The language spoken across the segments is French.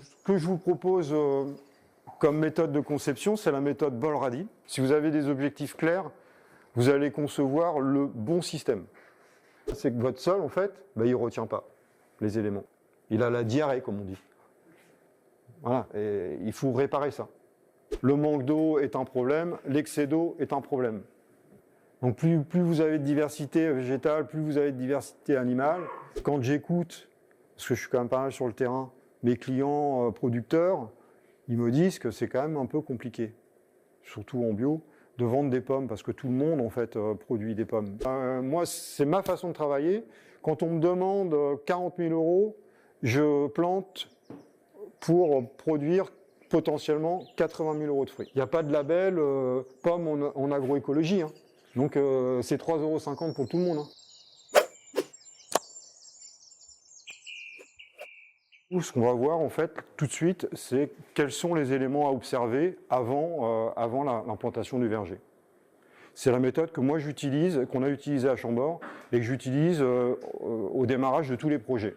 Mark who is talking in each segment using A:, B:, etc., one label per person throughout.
A: Ce que je vous propose comme méthode de conception, c'est la méthode Bol-Radi. Si vous avez des objectifs clairs, vous allez concevoir le bon système. C'est que votre sol, en fait, il ne retient pas les éléments. Il a la diarrhée, comme on dit. Voilà, et il faut réparer ça. Le manque d'eau est un problème, l'excès d'eau est un problème. Donc plus vous avez de diversité végétale, plus vous avez de diversité animale. Quand j'écoute, parce que je suis quand même pas mal sur le terrain, mes clients producteurs, ils me disent que c'est quand même un peu compliqué, surtout en bio, de vendre des pommes, parce que tout le monde en fait produit des pommes. Moi, c'est ma façon de travailler. Quand on me demande 40 000 €, je plante pour produire potentiellement 80 000 € de fruits. Il n'y a pas de label pomme en agroécologie, hein. Donc c'est 3,50 € pour tout le monde, hein. Ce qu'on va voir en fait tout de suite, c'est quels sont les éléments à observer avant l'implantation du verger. C'est la méthode que moi j'utilise, qu'on a utilisée à Chambord et que j'utilise au démarrage de tous les projets.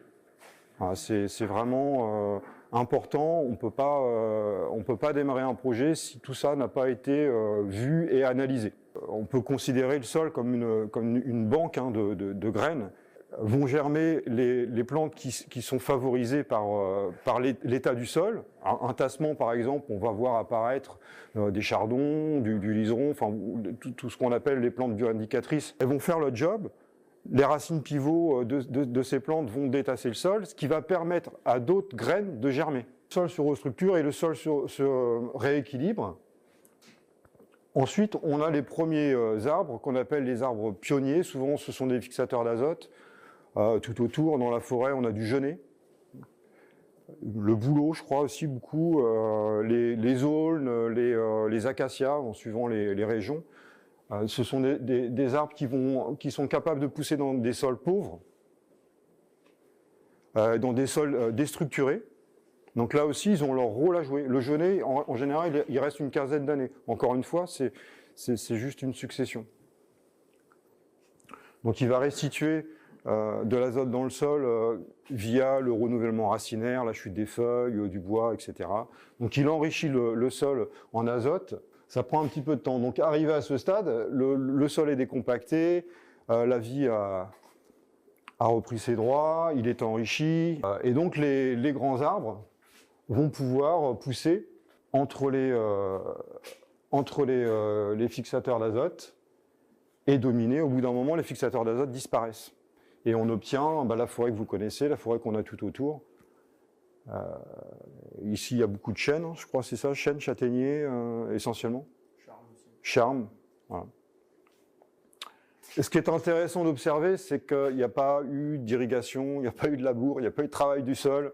A: Voilà, c'est vraiment important. On peut pas démarrer un projet si tout ça n'a pas été vu et analysé. On peut considérer le sol comme une banque hein, de graines. Vont germer les plantes qui sont favorisées par l'état du sol. Un tassement, par exemple, on va voir apparaître des chardons, du liseron, enfin tout ce qu'on appelle les plantes bioindicatrices. Elles vont faire le job. Les racines pivots de ces plantes vont détasser le sol, ce qui va permettre à d'autres graines de germer. Le sol se restructure et le sol se rééquilibre. Ensuite, on a les premiers arbres qu'on appelle les arbres pionniers. Souvent, ce sont des fixateurs d'azote. Tout autour, dans la forêt, on a du genêt. Le bouleau, je crois aussi beaucoup. Les aulnes, les acacias, en suivant les régions. Ce sont des arbres qui sont capables de pousser dans des sols pauvres, dans des sols déstructurés. Donc là aussi, ils ont leur rôle à jouer. Le genêt, en général, il reste une quinzaine d'années. Encore une fois, c'est juste une succession. Donc il va restituer de l'azote dans le sol via le renouvellement racinaire, la chute des feuilles, du bois, etc. Donc il enrichit le sol en azote. Ça prend un petit peu de temps. Donc arrivé à ce stade, le sol est décompacté, la vie a repris ses droits, il est enrichi. Et donc les grands arbres vont pouvoir pousser entre les fixateurs d'azote et dominer. Au bout d'un moment, les fixateurs d'azote disparaissent. Et on obtient la forêt que vous connaissez, la forêt qu'on a tout autour. Ici, il y a beaucoup de chênes, hein, je crois que c'est ça, chênes, châtaigniers, essentiellement.
B: Charme aussi.
A: Charme, voilà. Et ce qui est intéressant d'observer, c'est qu'il n'y a pas eu d'irrigation, il n'y a pas eu de labour, il n'y a pas eu de travail du sol.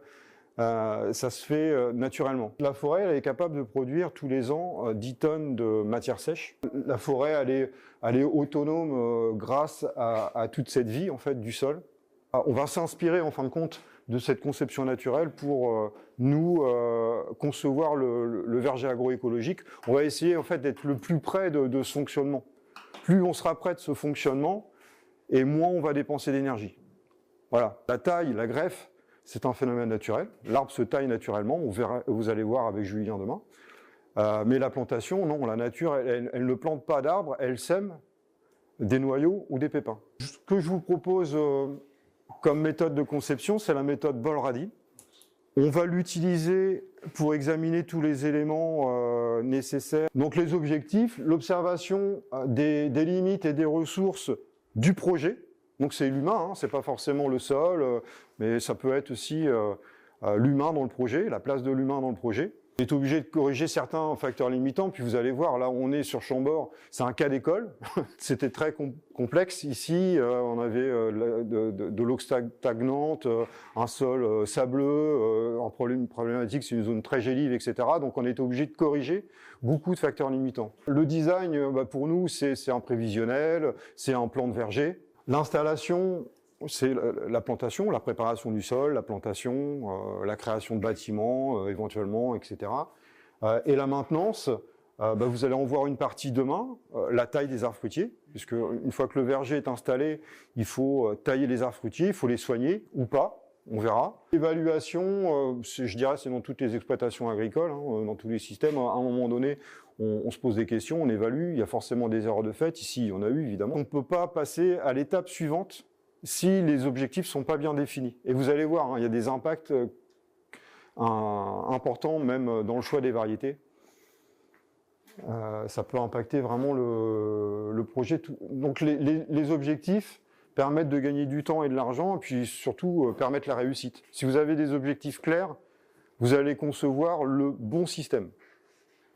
A: Ça se fait naturellement. La forêt, elle est capable de produire tous les ans 10 tonnes de matière sèche. La forêt, elle est autonome grâce à toute cette vie en fait du sol. On va s'inspirer en fin de compte de cette conception naturelle pour nous concevoir le verger agroécologique. On va essayer en fait d'être le plus près de ce fonctionnement. Plus on sera près de ce fonctionnement, et moins on va dépenser d'énergie. Voilà. La taille, la greffe, c'est un phénomène naturel. L'arbre se taille naturellement, vous allez voir avec Julien demain. Mais la plantation, non, la nature, elle ne plante pas d'arbres, elle sème des noyaux ou des pépins. Ce que je vous propose comme méthode de conception, c'est la méthode Bol-Radi. On va l'utiliser pour examiner tous les éléments nécessaires. Donc les objectifs, l'observation des limites et des ressources du projet. Donc c'est l'humain, hein, c'est pas forcément le sol, mais ça peut être aussi l'humain dans le projet, la place de l'humain dans le projet. On est obligé de corriger certains facteurs limitants, puis vous allez voir, là on est sur Chambord, c'est un cas d'école, c'était très complexe. Ici, on avait de l'eau stagnante, un sol sableux, une problématique, c'est une zone très gélive, etc. Donc on est obligé de corriger beaucoup de facteurs limitants. Le design, pour nous, c'est un prévisionnel, c'est un plan de verger. L'installation, c'est la plantation, la préparation du sol, la plantation, la création de bâtiments, éventuellement, etc. Et la maintenance, vous allez en voir une partie demain, la taille des arbres fruitiers, puisque une fois que le verger est installé, il faut tailler les arbres fruitiers, il faut les soigner ou pas. on verra. L'évaluation, je dirais, c'est dans toutes les exploitations agricoles, hein, dans tous les systèmes. À un moment donné, on se pose des questions, on évalue, il y a forcément des erreurs de fait. Ici, il y en a eu, évidemment. On ne peut pas passer à l'étape suivante si les objectifs ne sont pas bien définis. Et vous allez voir, hein, il y a des impacts importants, même dans le choix des variétés. Ça peut impacter vraiment le projet. Donc les objectifs permettent de gagner du temps et de l'argent, et puis surtout permettre la réussite. Si vous avez des objectifs clairs, vous allez concevoir le bon système.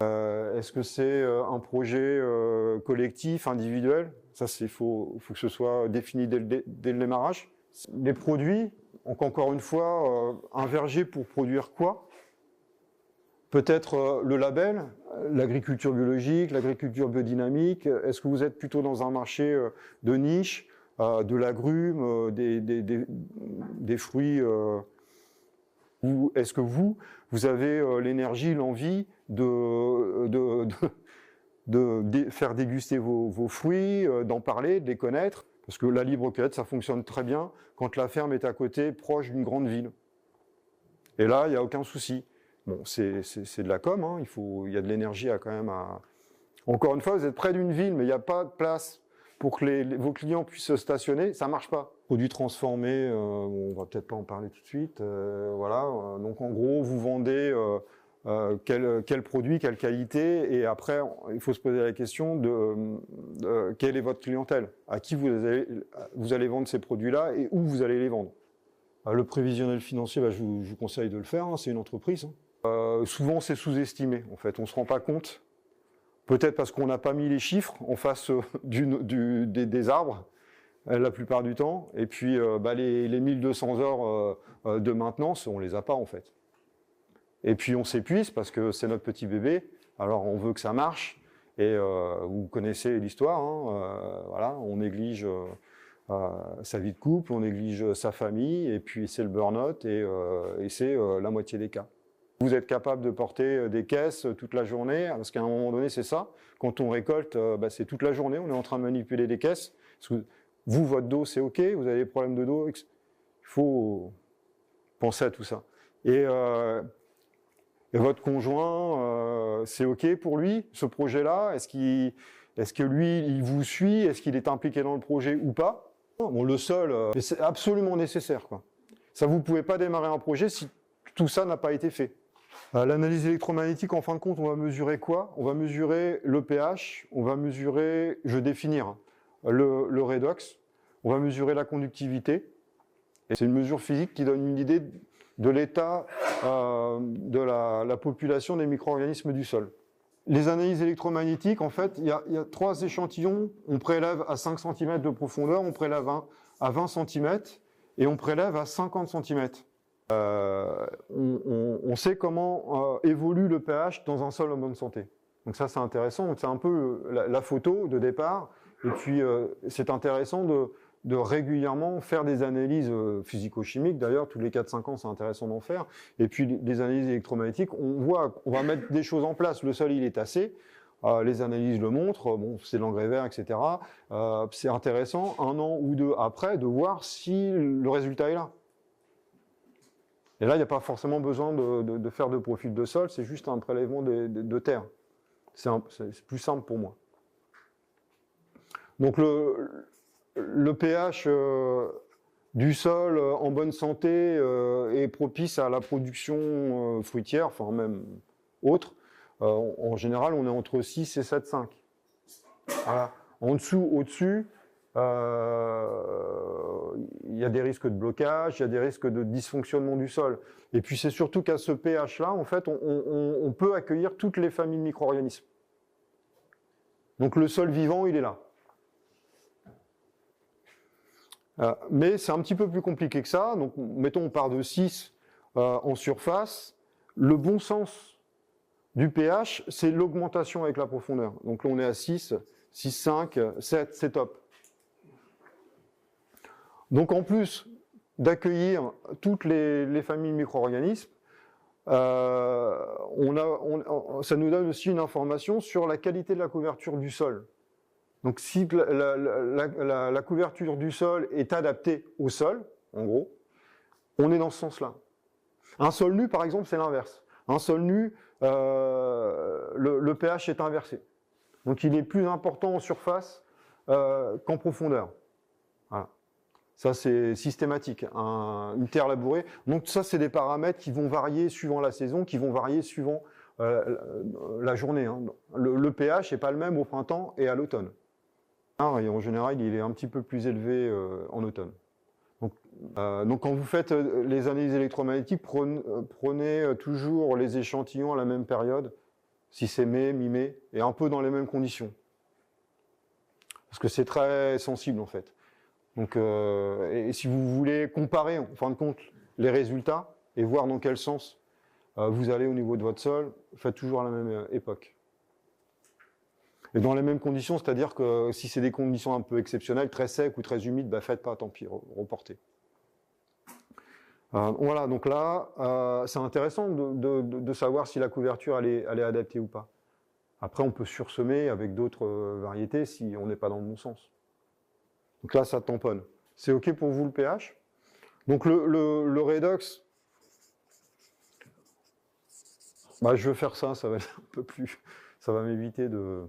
A: Est-ce que c'est un projet collectif, individuel? Ça, il faut que ce soit défini dès le démarrage. Les produits, donc encore une fois, un verger pour produire quoi? Peut-être le label, l'agriculture biologique, l'agriculture biodynamique. Est-ce que vous êtes plutôt dans un marché de niche, de l'agrume, des fruits, ou est-ce que vous avez l'énergie, l'envie de faire déguster vos fruits, d'en parler, de les connaître? Parce que la libre cueillette, ça fonctionne très bien quand la ferme est à côté, proche d'une grande ville. Et là, il n'y a aucun souci. Bon, c'est de la com, hein, il y a de l'énergie quand même à... Encore une fois, vous êtes près d'une ville, mais il n'y a pas de place pour que vos clients puissent se stationner, ça ne marche pas. Produits transformés, on va peut-être pas en parler tout de suite. Voilà. Donc en gros, vous vendez quel produit, quelle qualité, et après, il faut se poser la question de quelle est votre clientèle, à qui vous allez vendre ces produits-là et où vous allez les vendre. Le prévisionnel financier, je vous conseille de le faire, hein, c'est une entreprise. Hein. Souvent, c'est sous-estimé, en fait, on ne se rend pas compte. Peut-être parce qu'on n'a pas mis les chiffres en face des arbres, la plupart du temps. Et puis, les 1200 heures de maintenance, on ne les a pas, en fait. Et puis, on s'épuise parce que c'est notre petit bébé. Alors, on veut que ça marche. Et vous connaissez l'histoire. Hein, voilà, on néglige sa vie de couple, on néglige sa famille. Et puis, c'est le burn-out. Et c'est la moitié des cas. Vous êtes capable de porter des caisses toute la journée, parce qu'à un moment donné, c'est ça. Quand on récolte, c'est toute la journée, on est en train de manipuler des caisses. Vous, votre dos, c'est OK, vous avez des problèmes de dos, il faut penser à tout ça. Et votre conjoint, c'est OK pour lui, ce projet-là? Est-ce que lui, il vous suit? Est-ce qu'il est impliqué dans le projet ou pas? Bon, le sol, c'est absolument nécessaire, quoi. Ça, vous ne pouvez pas démarrer un projet si tout ça n'a pas été fait. L'analyse électromagnétique, en fin de compte, on va mesurer quoi? On va mesurer le pH, on va mesurer, je vais définir, le redox, on va mesurer la conductivité. Et c'est une mesure physique qui donne une idée de l'état de la population des micro-organismes du sol. Les analyses électromagnétiques, en fait, il y a 3 échantillons. On prélève à 5 cm de profondeur, on prélève à 20 cm et on prélève à 50 cm. On sait comment évolue le pH dans un sol en bonne santé. Donc ça, c'est intéressant. C'est un peu la photo de départ. Et puis, c'est intéressant de régulièrement faire des analyses physico-chimiques. D'ailleurs, tous les 4-5 ans, c'est intéressant d'en faire. Et puis, des analyses électromagnétiques, on va mettre des choses en place. Le sol, il est tassé. Les analyses le montrent. Bon, c'est l'engrais vert, etc. C'est intéressant, 1 an ou 2 après, de voir si le résultat est là. Et là, il n'y a pas forcément besoin de faire de profil de sol, c'est juste un prélèvement de terre. C'est plus simple pour moi. Donc le pH du sol en bonne santé est propice à la production fruitière, enfin même autre. En général, on est entre 6 et 7,5. Voilà. En dessous, au-dessus, il y a des risques de blocage, il y a des risques de dysfonctionnement du sol. Et puis c'est surtout qu'à ce pH-là, en fait, on peut accueillir toutes les familles de micro-organismes. Donc le sol vivant, il est là. Mais c'est un petit peu plus compliqué que ça. Donc mettons, on part de 6 en surface. Le bon sens du pH, c'est l'augmentation avec la profondeur. Donc là, on est à 6, 5, 7, c'est top. Donc en plus d'accueillir toutes les familles de micro-organismes, ça nous donne aussi une information sur la qualité de la couverture du sol. Donc si la couverture du sol est adaptée au sol, en gros, on est dans ce sens-là. Un sol nu, par exemple, c'est l'inverse. Un sol nu, le pH est inversé. Donc il est plus important en surface qu'en profondeur. Voilà. Ça, c'est systématique. Une terre labourée. Donc ça, c'est des paramètres qui vont varier suivant la saison, qui vont varier suivant la journée. Hein. Le pH n'est pas le même au printemps et à l'automne. Et en général, il est un petit peu plus élevé en automne. Donc quand vous faites les analyses électromagnétiques, prenez toujours les échantillons à la même période, si c'est mai, mi-mai, et un peu dans les mêmes conditions. Parce que c'est très sensible en fait. Donc, et si vous voulez comparer en fin de compte les résultats et voir dans quel sens vous allez au niveau de votre sol, faites toujours à la même époque. Et dans les mêmes conditions, c'est-à-dire que si c'est des conditions un peu exceptionnelles, très secs ou très humides, bah faites pas, tant pis, reportez. Voilà, donc là, c'est intéressant de savoir si la couverture elle est adaptée ou pas. Après, on peut sursemer avec d'autres variétés si on n'est pas dans le bon sens. Donc là, ça tamponne. C'est OK pour vous le pH? Donc le redox, bah, je vais faire ça, ça va être un peu plus, ça va m'éviter de...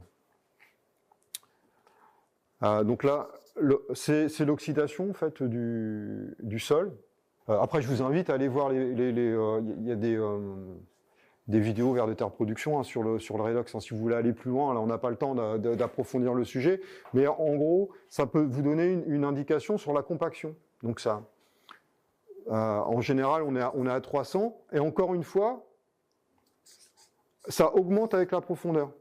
A: donc là, c'est l'oxydation en fait du sol. Après, je vous invite à aller voir il y a des vidéos vers des terres production sur le redox. Hein, si vous voulez aller plus loin, là, on n'a pas le temps d'approfondir le sujet, mais en gros, ça peut vous donner une indication sur la compaction. Donc ça, en général, on est à 300, et encore une fois, ça augmente avec la profondeur.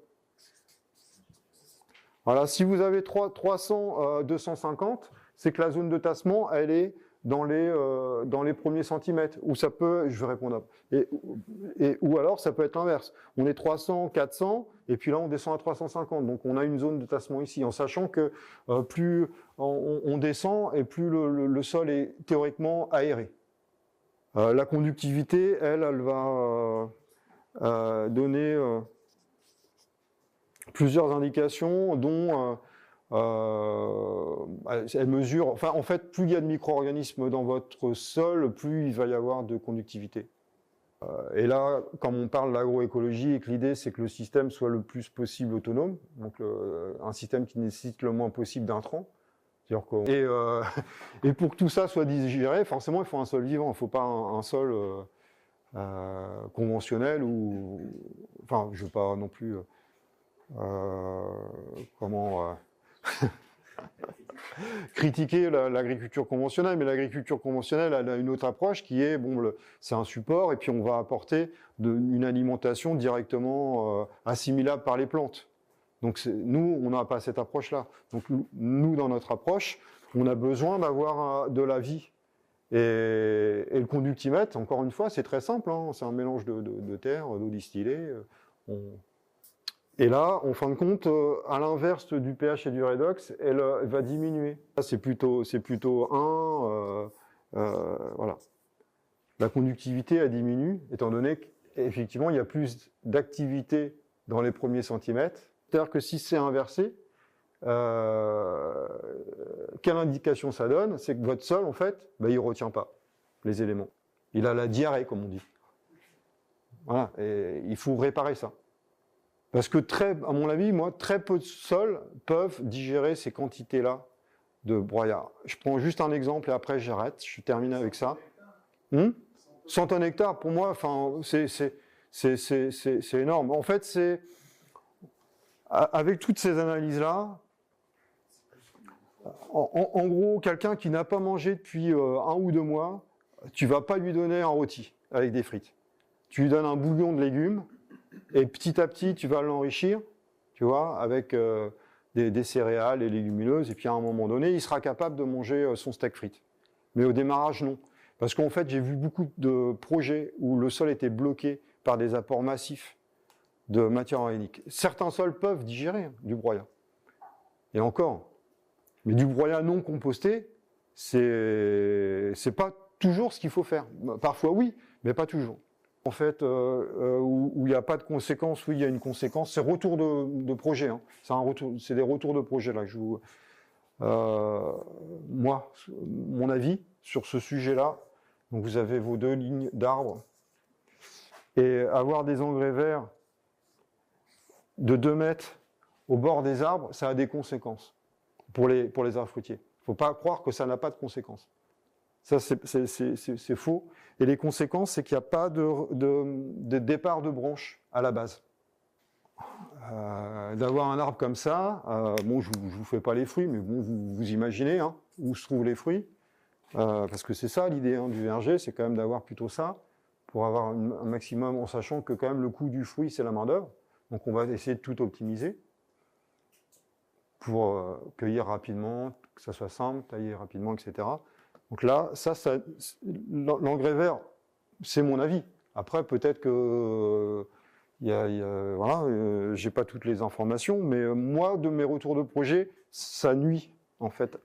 A: Voilà, si vous avez 300, 250, c'est que la zone de tassement, elle est dans les premiers centimètres, où ça peut, je vais répondre, ou alors ça peut être l'inverse. On est 300, 400, et puis là on descend à 350, donc on a une zone de tassement ici, en sachant que plus on descend, et plus le sol est théoriquement aéré. La conductivité, elle va donner plusieurs indications, dont elle mesure, enfin en fait, plus il y a de micro-organismes dans votre sol, plus il va y avoir de conductivité. Et là, comme on parle d'agroécologie, et que l'idée c'est que le système soit le plus possible autonome, donc un système qui nécessite le moins possible d'intrants. Et pour que tout ça soit digéré, forcément il faut un sol vivant, il ne faut pas un sol conventionnel ou, enfin, je ne veux pas non plus critiquer l'agriculture conventionnelle, mais l'agriculture conventionnelle elle a une autre approche qui est, bon, c'est un support et puis on va apporter une alimentation directement assimilable par les plantes. Donc nous, on n'a pas cette approche-là. Donc nous, dans notre approche, on a besoin d'avoir de la vie. Et le conductimètre, encore une fois, c'est très simple, hein, c'est un mélange de terre, d'eau distillée. Et là, en fin de compte, à l'inverse du pH et du redox, elle va diminuer. Là, c'est plutôt 1, voilà. La conductivité, elle diminue, étant donné qu'effectivement, il y a plus d'activité dans les premiers centimètres. C'est-à-dire que si c'est inversé, quelle indication ça donne? C'est que votre sol, en fait, il ne retient pas les éléments. Il a la diarrhée, comme on dit. Voilà, et il faut réparer ça. Parce que à mon avis, très peu de sols peuvent digérer ces quantités-là de broyat. Je prends juste un exemple et après j'arrête, je termine avec ça. 100 tonnes hectares, pour moi, c'est énorme. En fait, c'est avec toutes ces analyses-là, en gros, quelqu'un qui n'a pas mangé depuis 1 ou 2 mois, tu vas pas lui donner un rôti avec des frites. Tu lui donnes un bouillon de légumes, et petit à petit, tu vas l'enrichir, tu vois, avec des céréales et légumineuses, et puis à un moment donné, il sera capable de manger son steak frites. Mais au démarrage, non. Parce qu'en fait, j'ai vu beaucoup de projets où le sol était bloqué par des apports massifs de matière organique. Certains sols peuvent digérer du broyat. Et encore. Mais du broyat non composté, c'est pas toujours ce qu'il faut faire. Parfois oui, mais pas toujours. En fait, où il n'y a pas de conséquences, oui, il y a une conséquence. C'est retour de projet. Hein. C'est des retours de projet là que je vous. Moi, mon avis sur ce sujet-là, Donc vous avez vos 2 lignes d'arbres. Et avoir des engrais verts de 2 mètres au bord des arbres, ça a des conséquences pour les arbres fruitiers. Il ne faut pas croire que ça n'a pas de conséquences. Ça, c'est faux. Et les conséquences, c'est qu'il n'y a pas de départ de branches à la base. D'avoir un arbre comme ça, bon, je ne vous fais pas les fruits, mais bon, vous imaginez hein, où se trouvent les fruits. Parce que c'est ça l'idée hein, du verger, c'est quand même d'avoir plutôt ça, pour avoir un maximum, en sachant que quand même le coût du fruit, c'est la main-d'œuvre. Donc on va essayer de tout optimiser pour cueillir rapidement, que ça soit simple, tailler rapidement, etc. Donc là, l'engrais vert, c'est mon avis. Après, peut-être que voilà, j'ai pas toutes les informations, mais moi, de mes retours de projet, ça nuit, en fait.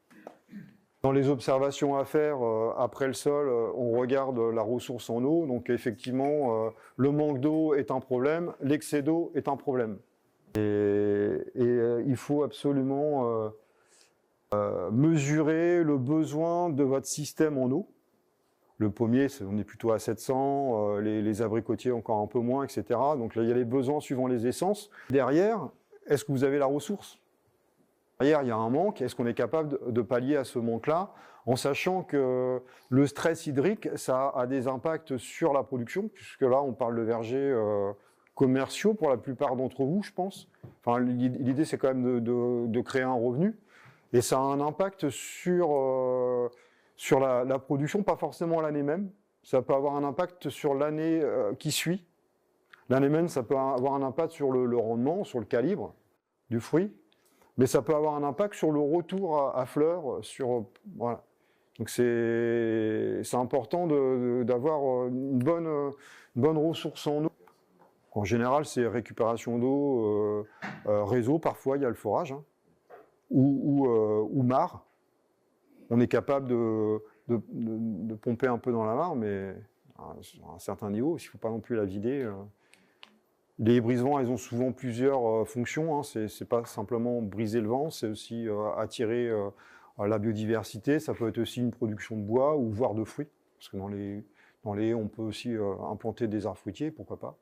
A: Dans les observations à faire après le sol, on regarde la ressource en eau. Donc effectivement, le manque d'eau est un problème, l'excès d'eau est un problème. Et il faut absolument mesurer le besoin de votre système en eau. Le pommier, on est plutôt à 700, les abricotiers encore un peu moins, etc. Donc là, il y a les besoins suivant les essences. Derrière, est-ce que vous avez la ressource ? Derrière, il y a un manque. Est-ce qu'on est capable de pallier à ce manque-là, en sachant que le stress hydrique, ça a des impacts sur la production, puisque là, on parle de vergers commerciaux pour la plupart d'entre vous, je pense. Enfin, l'idée, c'est quand même de créer un revenu. Et ça a un impact sur la production, pas forcément l'année même. Ça peut avoir un impact sur l'année qui suit. L'année même, ça peut avoir un impact sur le rendement, sur le calibre du fruit. Mais ça peut avoir un impact sur le retour à fleurs. Voilà. Donc c'est important d'avoir une bonne ressource en eau. En général, c'est récupération d'eau, réseau, parfois il y a le forage, hein, ou mare. On est capable de pomper un peu dans la mare, mais à un certain niveau, il ne faut pas non plus la vider. Les brise-vents, elles ont souvent plusieurs fonctions. Hein. C'est pas simplement briser le vent, c'est aussi attirer la biodiversité. Ça peut être aussi une production de bois ou voire de fruits. Parce que dans les haies, on peut aussi implanter des arbres fruitiers, pourquoi pas.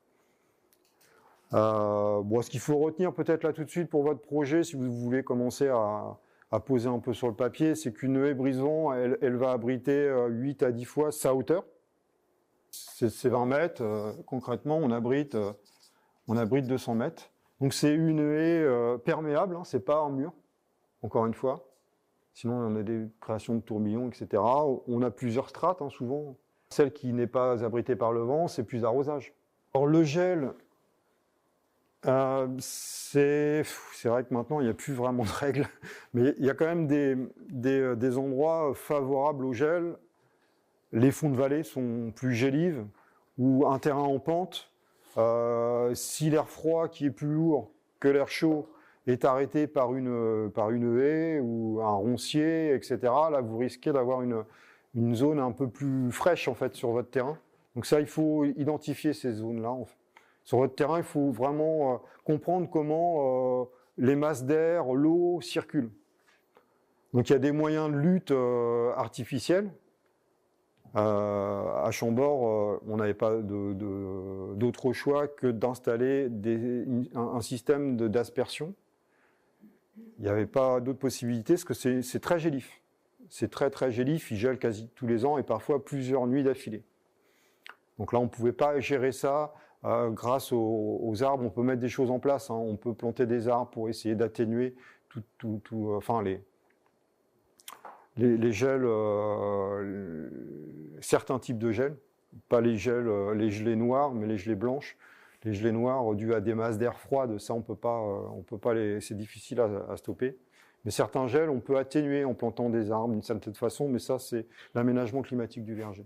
A: Bon, ce qu'il faut retenir peut-être là tout de suite pour votre projet, si vous voulez commencer à poser un peu sur le papier, c'est qu'une haie brise-vent, elle va abriter 8 à 10 fois sa hauteur. C'est 20 mètres. Concrètement, on abrite 200 mètres. Donc c'est une haie perméable, hein, c'est pas un mur, encore une fois. Sinon, on a des créations de tourbillons, etc. On a plusieurs strates, hein, souvent. Celle qui n'est pas abritée par le vent, c'est plus d'arrosage. Alors le gel, c'est vrai que maintenant, il n'y a plus vraiment de règles, mais il y a quand même des endroits favorables au gel. Les fonds de vallée sont plus gélives, ou un terrain en pente. Si l'air froid qui est plus lourd que l'air chaud est arrêté par une haie ou un roncier, etc., là vous risquez d'avoir une zone un peu plus fraîche en fait sur votre terrain. Donc ça, il faut identifier ces zones-là. En fait. Sur votre terrain, il faut vraiment comprendre comment les masses d'air, l'eau circulent. Donc il y a des moyens de lutte artificiels. À Chambord, on n'avait pas d'autre choix que d'installer un système d'aspersion. Il n'y avait pas d'autre possibilité parce que c'est très gélif. C'est très gélif, il gèle quasi tous les ans et parfois plusieurs nuits d'affilée. Donc là, on ne pouvait pas gérer ça grâce aux arbres. On peut mettre des choses en place, hein. On peut planter des arbres pour essayer d'atténuer enfin les gels, certains types de gels, pas les gelées noires, mais les gelées blanches. Les gelées noires dues à des masses d'air froide, ça on peut pas c'est difficile à stopper. Mais certains gels, on peut atténuer en plantant des arbres d'une certaine façon, mais ça c'est l'aménagement climatique du verger.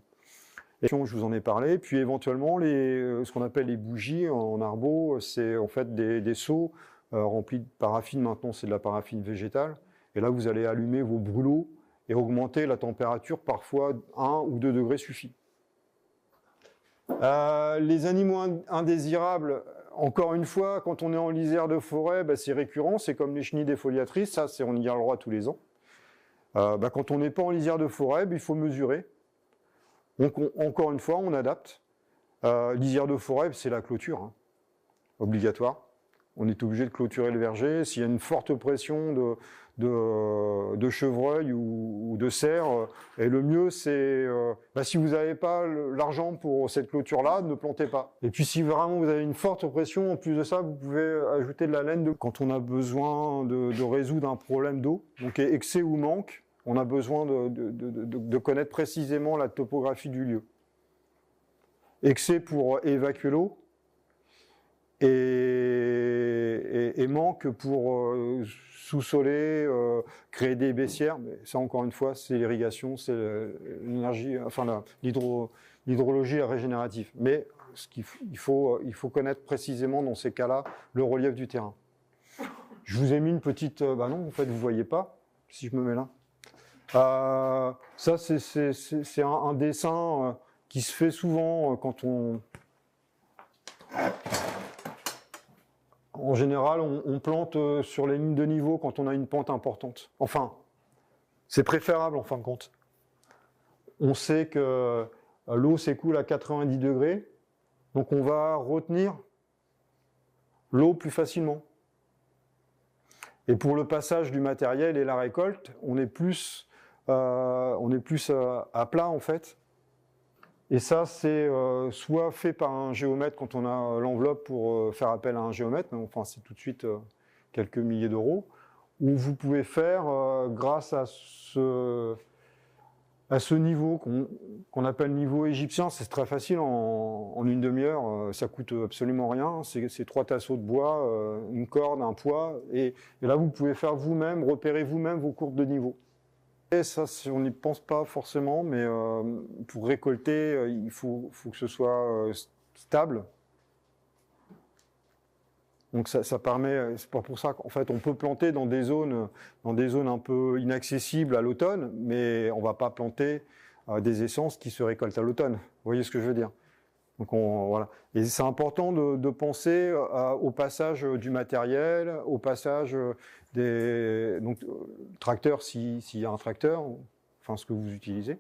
A: Et je vous en ai parlé. Puis éventuellement, ce qu'on appelle les bougies en arbo, c'est en fait des seaux remplis de paraffine. Maintenant, c'est de la paraffine végétale. Et là, vous allez allumer vos brûlots et augmenter la température, parfois 1 ou 2 degrés suffit. Les animaux indésirables, encore une fois, quand on est en lisière de forêt, c'est récurrent, c'est comme les chenilles défoliatrices, ça on y a le droit tous les ans. Quand on n'est pas en lisière de forêt, il faut mesurer. Donc encore une fois, on adapte. Lisière de forêt, c'est la clôture, hein, obligatoire. On est obligé de clôturer le verger. S'il y a une forte pression de chevreuil ou de cerf, et le mieux c'est, si vous n'avez pas l'argent pour cette clôture-là, ne plantez pas. Et puis si vraiment vous avez une forte pression, en plus de ça, vous pouvez ajouter de la laine. Quand on a besoin de résoudre un problème d'eau, donc excès ou manque, on a besoin de connaître précisément la topographie du lieu. Excès pour évacuer l'eau et manque pour sous-soler, créer des baissières. Mais ça, encore une fois, c'est l'irrigation, c'est l'énergie, enfin l'hydrologie régénérative. Mais il faut connaître précisément dans ces cas-là le relief du terrain. Je vous ai mis une petite... non, en fait, vous ne voyez pas, si je me mets là. Ça, c'est un dessin qui se fait souvent quand on... En général, on plante sur les lignes de niveau quand on a une pente importante. Enfin, c'est préférable en fin de compte. On sait que l'eau s'écoule à 90 degrés, donc on va retenir l'eau plus facilement. Et pour le passage du matériel et la récolte, on est plus à plat en fait. Et ça, c'est soit fait par un géomètre quand on a l'enveloppe pour faire appel à un géomètre, mais enfin c'est tout de suite quelques milliers d'euros, ou vous pouvez faire grâce à ce niveau qu'on appelle niveau égyptien. C'est très facile, en une demi-heure, ça coûte absolument rien. C'est 3 tasseaux de bois, une corde, un poids, et là vous pouvez faire vous-même, repérer vous-même vos courbes de niveau. Et ça, on n'y pense pas forcément, mais pour récolter, il faut que ce soit stable. Donc ça permet, c'est pas pour ça qu'en fait on peut planter dans des zones un peu inaccessibles à l'automne, mais on va pas planter des essences qui se récoltent à l'automne. Vous voyez ce que je veux dire? Donc voilà. Et c'est important de penser au passage du matériel, au passage des tracteurs s'il y a un tracteur, enfin ce que vous utilisez.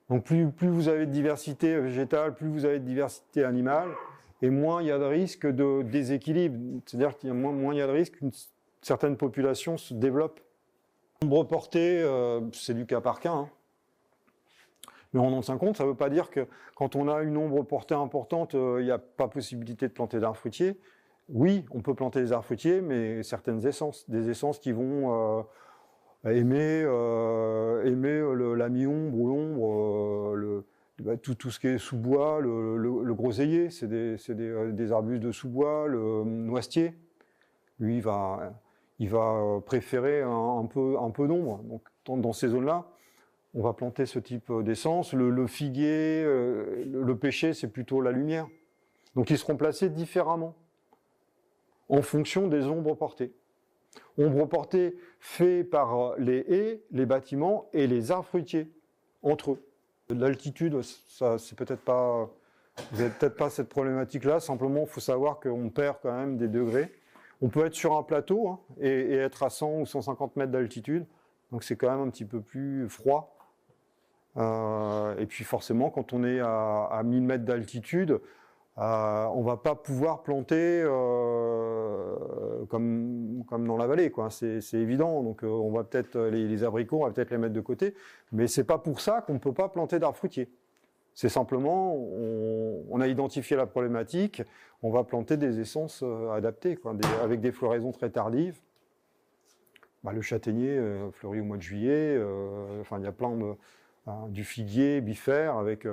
A: Donc plus vous avez de diversité végétale, plus vous avez de diversité animale, et moins il y a de risque de déséquilibre. C'est-à-dire qu'il y a moins il y a de risque qu'une certaine population se développe. Nombre porté, c'est du cas par cas, hein. Mais en 95, ça ne veut pas dire que quand on a une ombre portée importante, il n'y a pas possibilité de planter d'arbres fruitiers. Oui, on peut planter des arbres fruitiers, mais certaines essences, des essences qui vont aimer la mi-ombre ou l'ombre, tout ce qui est sous-bois, le groseillier, c'est des arbustes de sous-bois, le noisetier, lui, il va préférer un peu d'ombre. Donc dans ces zones-là, on va planter ce type d'essence. Le figuier, le pêcher, c'est plutôt la lumière. Donc ils seront placés différemment en fonction des ombres portées. Ombres portées faites par les haies, les bâtiments et les arbres fruitiers entre eux. L'altitude, ça c'est peut-être pas, vous n'avez peut-être pas cette problématique-là. Simplement, il faut savoir qu'on perd quand même des degrés. On peut être sur un plateau hein, et être à 100 ou 150 mètres d'altitude. Donc c'est quand même un petit peu plus froid. Et puis forcément, quand on est à 1000 mètres d'altitude, on ne va pas pouvoir planter comme dans la vallée, quoi. C'est évident. Donc on va peut-être les abricots, on va peut-être les mettre de côté, mais c'est pas pour ça qu'on ne peut pas planter d'arbres fruitiers. C'est simplement, on a identifié la problématique, on va planter des essences adaptées, quoi, avec des floraisons très tardives. Le châtaignier fleurit au mois de juillet. Enfin, il y a plein de du figuier bifère avec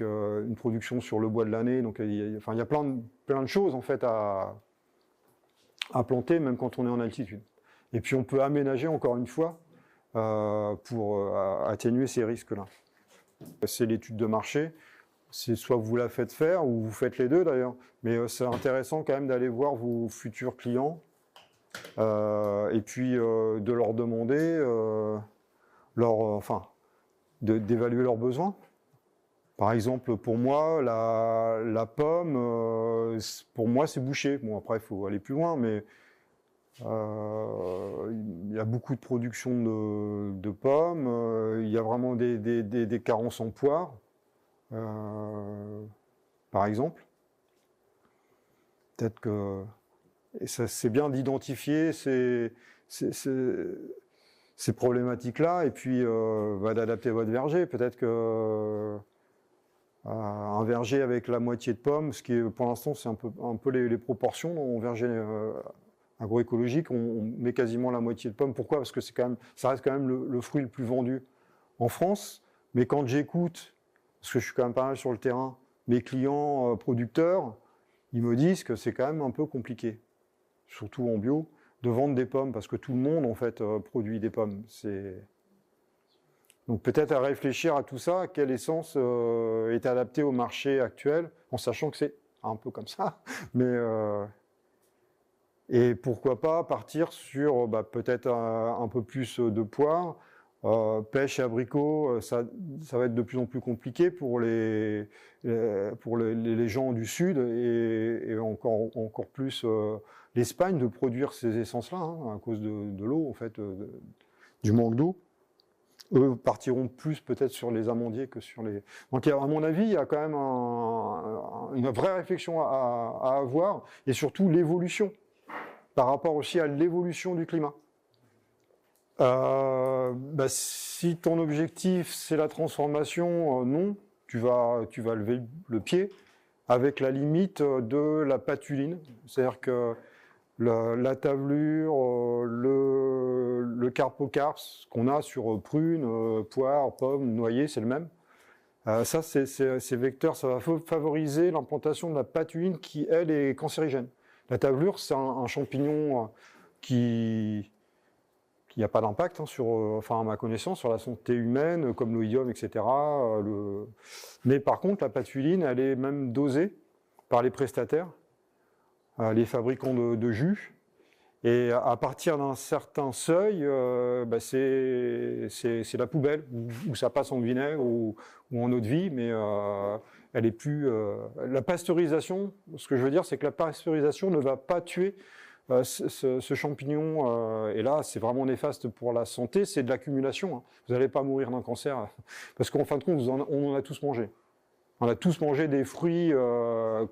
A: une production sur le bois de l'année. Donc, il y a plein de choses en fait à planter, même quand on est en altitude. Et puis, on peut aménager encore une fois pour atténuer ces risques-là. C'est l'étude de marché. C'est soit vous la faites faire ou vous faites les deux d'ailleurs. Mais c'est intéressant quand même d'aller voir vos futurs clients et puis de leur demander d'évaluer leurs besoins. Par exemple, pour moi, la pomme, pour moi, c'est bouché. Bon, après, il faut aller plus loin, mais Il y a beaucoup de production de pommes. Il y a vraiment des carences en poires, par exemple. Peut-être que et c'est bien d'identifier ces problématiques-là et puis d'adapter votre verger. Peut-être que un verger avec la moitié de pommes, ce qui est pour l'instant c'est un peu les proportions en verger agroécologique, on met quasiment la moitié de pommes. Pourquoi? Parce que ça reste quand même le fruit le plus vendu en France. Mais quand j'écoute, parce que je suis quand même pas mal sur le terrain, mes clients producteurs, ils me disent que c'est quand même un peu compliqué, surtout en bio, de vendre des pommes, parce que tout le monde en fait produit des pommes. Donc peut-être à réfléchir à tout ça, quelle essence est adaptée au marché actuel, en sachant que c'est un peu comme ça, mais et pourquoi pas partir sur peut-être un peu plus de poires, pêche et abricots, ça va être de plus en plus compliqué pour les gens du Sud et encore plus l'Espagne de produire ces essences-là, hein, à cause de l'eau, en fait, du manque d'eau. Eux partiront plus peut-être sur les amandiers que sur les... Donc à mon avis, il y a quand même une vraie réflexion à avoir, et surtout l'évolution, par rapport aussi à l'évolution du climat. Si ton objectif c'est la transformation, non, tu vas lever le pied avec la limite de la patuline. C'est-à-dire que la tavelure, le carpocarpe qu'on a sur prunes, poires, pommes, noyers, c'est le même. Ça, ces vecteurs, ça va favoriser l'implantation de la patuline qui, elle, est cancérigène. La tavelure, c'est un champignon qui n'a pas d'impact, hein, à ma connaissance, sur la santé humaine, comme l'oïdium, etc. Mais par contre, la patuline, elle est même dosée par les prestataires, les fabricants de jus. Et à partir d'un certain seuil, c'est la poubelle, où ça passe en vinaigre ou en eau de vie, mais elle est plus... la pasteurisation, ce que je veux dire, c'est que la pasteurisation ne va pas tuer ce champignon, et là, c'est vraiment néfaste pour la santé, c'est de l'accumulation. Hein. Vous n'allez pas mourir d'un cancer, parce qu'en fin de compte, on en a tous mangé. On a tous mangé des fruits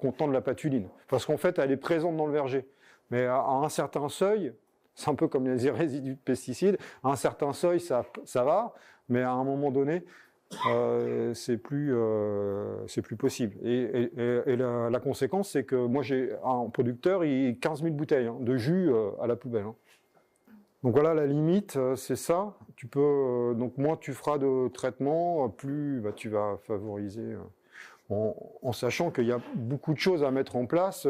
A: contenant de la patuline, parce qu'en fait, elle est présente dans le verger. Mais à un certain seuil, c'est un peu comme les résidus de pesticides, à un certain seuil, ça va, mais à un moment donné, c'est plus possible. Et la conséquence, c'est que moi, j'ai un producteur, il a 15 000 bouteilles de jus à la poubelle. Hein. Donc voilà, la limite, c'est ça. Tu peux, donc moins tu feras de traitement, plus tu vas favoriser... en sachant qu'il y a beaucoup de choses à mettre en place,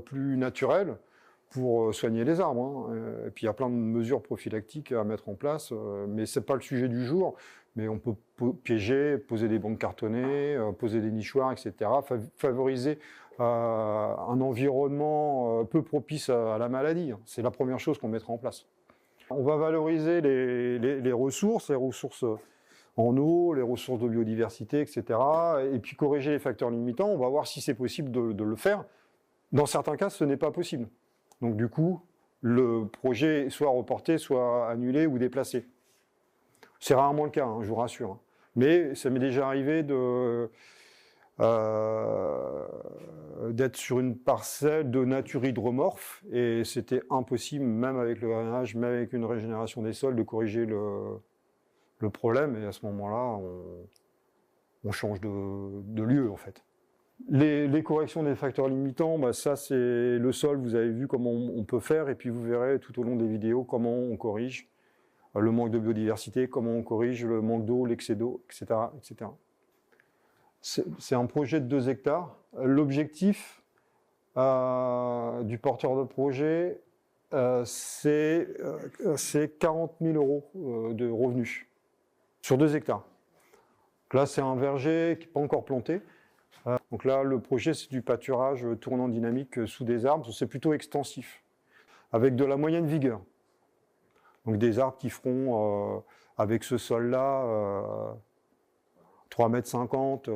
A: plus naturelles, pour soigner les arbres. Hein. Et puis il y a plein de mesures prophylactiques à mettre en place, mais c'est pas le sujet du jour. Mais on peut piéger, poser des bancs cartonnés, poser des nichoirs, etc. Favoriser un environnement peu propice à la maladie. Hein. C'est la première chose qu'on mettra en place. On va valoriser les ressources en eau, les ressources de biodiversité, etc. Et puis corriger les facteurs limitants. On va voir si c'est possible de le faire. Dans certains cas, ce n'est pas possible. Donc du coup, le projet soit reporté, soit annulé ou déplacé. C'est rarement le cas, hein, je vous rassure. Hein. Mais ça m'est déjà arrivé d'être sur une parcelle de nature hydromorphe et c'était impossible, même avec le drainage, même avec une régénération des sols, de corriger le problème. Et à ce moment-là, on change de lieu, en fait. Les corrections des facteurs limitants, ça c'est le sol, vous avez vu comment on peut faire, et puis vous verrez tout au long des vidéos comment on corrige le manque de biodiversité, comment on corrige le manque d'eau, l'excès d'eau, etc., etc. C'est un projet de 2 hectares. L'objectif du porteur de projet, c'est 40 000 euros de revenus sur 2 hectares. Donc là, c'est un verger qui n'est pas encore planté. Donc là, le projet, c'est du pâturage tournant dynamique sous des arbres. C'est plutôt extensif, avec de la moyenne vigueur. Donc des arbres qui feront, avec ce sol-là, 3,50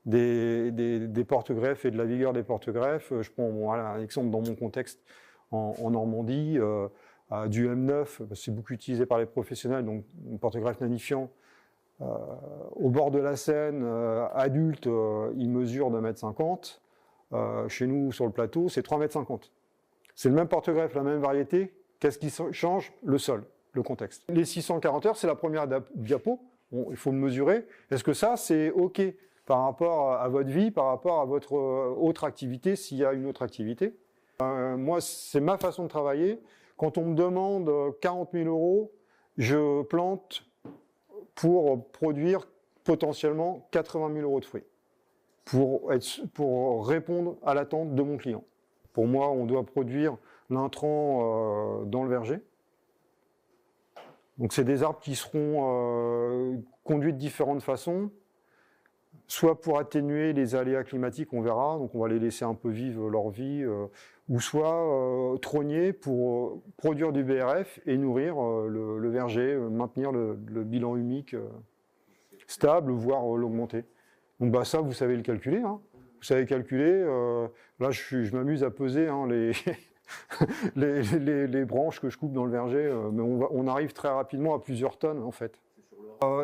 A: m, des porte-greffes et de la vigueur des porte-greffes. Je prends un exemple dans mon contexte. en Normandie, du M9, c'est beaucoup utilisé par les professionnels, donc un porte-greffe nanifiant. Au bord de la Seine, adulte, il mesure 2,50 m. Chez nous, sur le plateau, c'est 3,50 m. C'est le même porte-greffe, la même variété. Qu'est-ce qui change? Le sol, le contexte. Les 640 heures, c'est la première diapo. Bon, il faut le mesurer. Est-ce que ça, c'est OK par rapport à votre vie, par rapport à votre autre activité, s'il y a une autre activité? Moi, c'est ma façon de travailler. Quand on me demande 40 000 €, je plante pour produire potentiellement 80 000 € de fruits, pour répondre à l'attente de mon client. Pour moi, on doit produire l'intrant dans le verger. Donc c'est des arbres qui seront conduits de différentes façons, soit pour atténuer les aléas climatiques, on verra, donc on va les laisser un peu vivre leur vie, ou soit trognés pour produire du BRF et nourrir le verger, maintenir le bilan humique stable, voire l'augmenter. Donc bah, ça, vous savez le calculer. Hein. Vous savez calculer. Là, je m'amuse à peser hein, les branches que je coupe dans le verger, mais on arrive très rapidement à plusieurs tonnes en fait.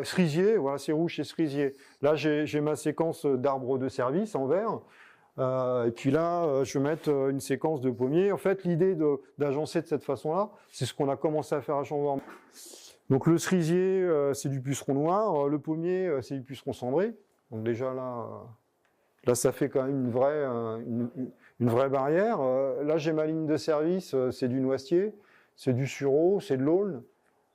A: Cerisier, voilà, c'est rouge, c'est cerisier. Là, j'ai ma séquence d'arbres de service en vert. Et puis là, je vais mettre une séquence de pommiers. En fait, l'idée d'agencer de cette façon-là, c'est ce qu'on a commencé à faire à Chambord. Donc le cerisier, c'est du puceron noir. Le pommier, c'est du puceron cendré. Donc déjà là, ça fait quand même une vraie barrière. Là, j'ai ma ligne de service, c'est du noisetier, c'est du sureau, c'est de l'aulne.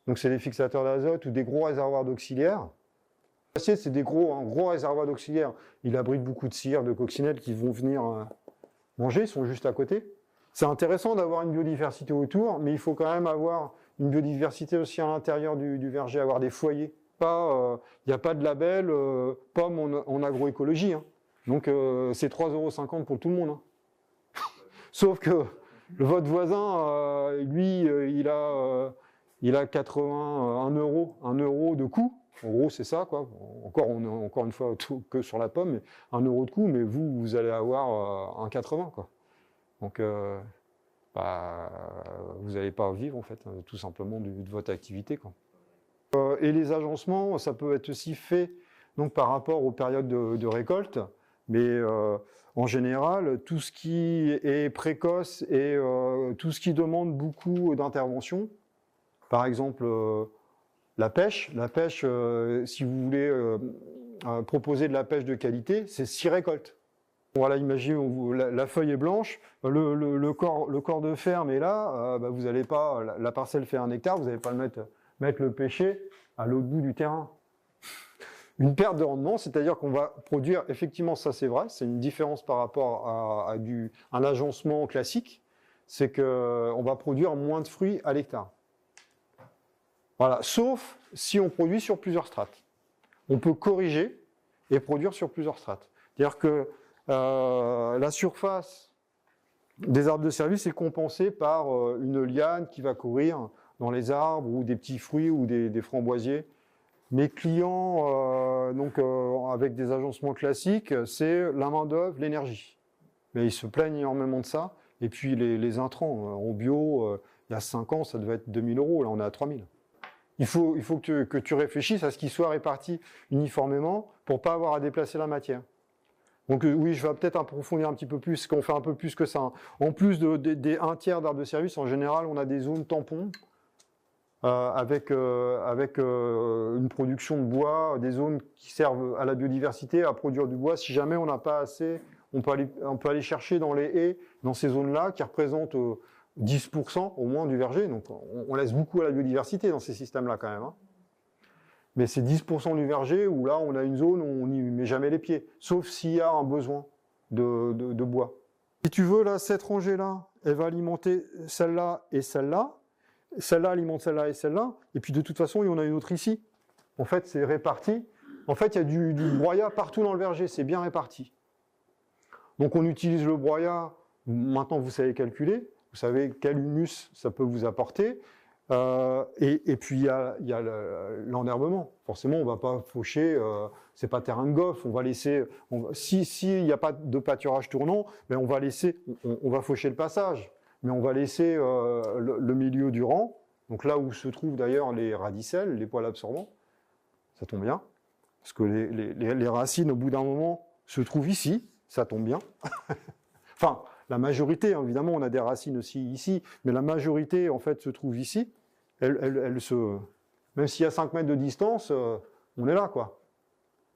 A: Donc c'est des fixateurs d'azote ou des gros réservoirs d'auxiliaires. Le noisetier, c'est des gros réservoirs d'auxiliaires. Il abrite beaucoup de cire, de coccinelles qui vont venir manger, ils sont juste à côté. C'est intéressant d'avoir une biodiversité autour, mais il faut quand même avoir une biodiversité aussi à l'intérieur du verger, avoir des foyers. Il n'y a pas de label pomme en agroécologie. Hein. Donc c'est 3,50 € pour tout le monde. Hein. Sauf que votre voisin, lui, il a 1 euro de coût. En gros, c'est ça, quoi. Encore une fois, que sur la pomme, mais 1 euro de coût, mais vous allez avoir 1,80 €, quoi. Donc, vous n'allez pas vivre, en fait, tout simplement de votre activité, quoi. Et les agencements, ça peut être aussi fait donc, par rapport aux périodes de récolte, mais en général, tout ce qui est précoce et tout ce qui demande beaucoup d'intervention, par exemple la pêche, si vous voulez proposer de la pêche de qualité, c'est 6 récoltes. Voilà, imaginez, la feuille est blanche, le corps de ferme est là, vous n'allez pas, la parcelle fait 1 hectare, vous n'allez pas mettre le pêcher à l'autre bout du terrain. Une perte de rendement, c'est-à-dire qu'on va produire, effectivement, ça c'est vrai, c'est une différence par rapport à un agencement classique, c'est qu'on va produire moins de fruits à l'hectare. Voilà, sauf si on produit sur plusieurs strates. On peut corriger et produire sur plusieurs strates. C'est-à-dire que la surface des arbres de service est compensée par une liane qui va courir dans les arbres ou des petits fruits ou des framboisiers. Mes clients, avec des agencements classiques, c'est la main-d'œuvre, l'énergie. Mais ils se plaignent énormément de ça. Et puis les intrants, en bio, il y a 5 ans, ça devait être 2 000 €, là on est à 3 000. Il faut que tu réfléchisses à ce qu'il soit réparti uniformément pour ne pas avoir à déplacer la matière. Donc oui, je vais peut-être approfondir un petit peu plus, qu'on fait un peu plus que ça. En plus des 1 tiers d'arbres de service, en général, on a des zones tampons avec une production de bois, des zones qui servent à la biodiversité, à produire du bois. Si jamais on n'a pas assez, on peut aller chercher dans les haies, dans ces zones-là, qui représentent 10% au moins du verger. Donc on laisse beaucoup à la biodiversité dans ces systèmes-là quand même. Hein. Mais c'est 10% du verger où là on a une zone où on n'y met jamais les pieds, sauf s'il y a un besoin de bois. Si tu veux, là, cette rangée-là, elle va alimenter celle-là et celle-là. Celle-là alimente celle-là et celle-là. Et puis de toute façon, il y en a une autre ici. En fait, c'est réparti. En fait, il y a du broyat partout dans le verger, c'est bien réparti. Donc on utilise le broyat, maintenant vous savez calculer, vous savez quel humus ça peut vous apporter. Et puis il y a l'enherbement. Forcément, on ne va pas faucher, c'est pas terrain de golf. On va laisser, s'il n'y a pas de pâturage tournant, on va faucher le passage. mais on va laisser le milieu du rang, donc là où se trouvent d'ailleurs les radicelles, les poils absorbants, ça tombe bien, parce que les racines, au bout d'un moment, se trouvent ici, ça tombe bien. Enfin, la majorité, hein, évidemment, on a des racines aussi ici, mais la majorité, en fait, se trouve ici. Même s'il y a 5 mètres de distance, on est là, quoi.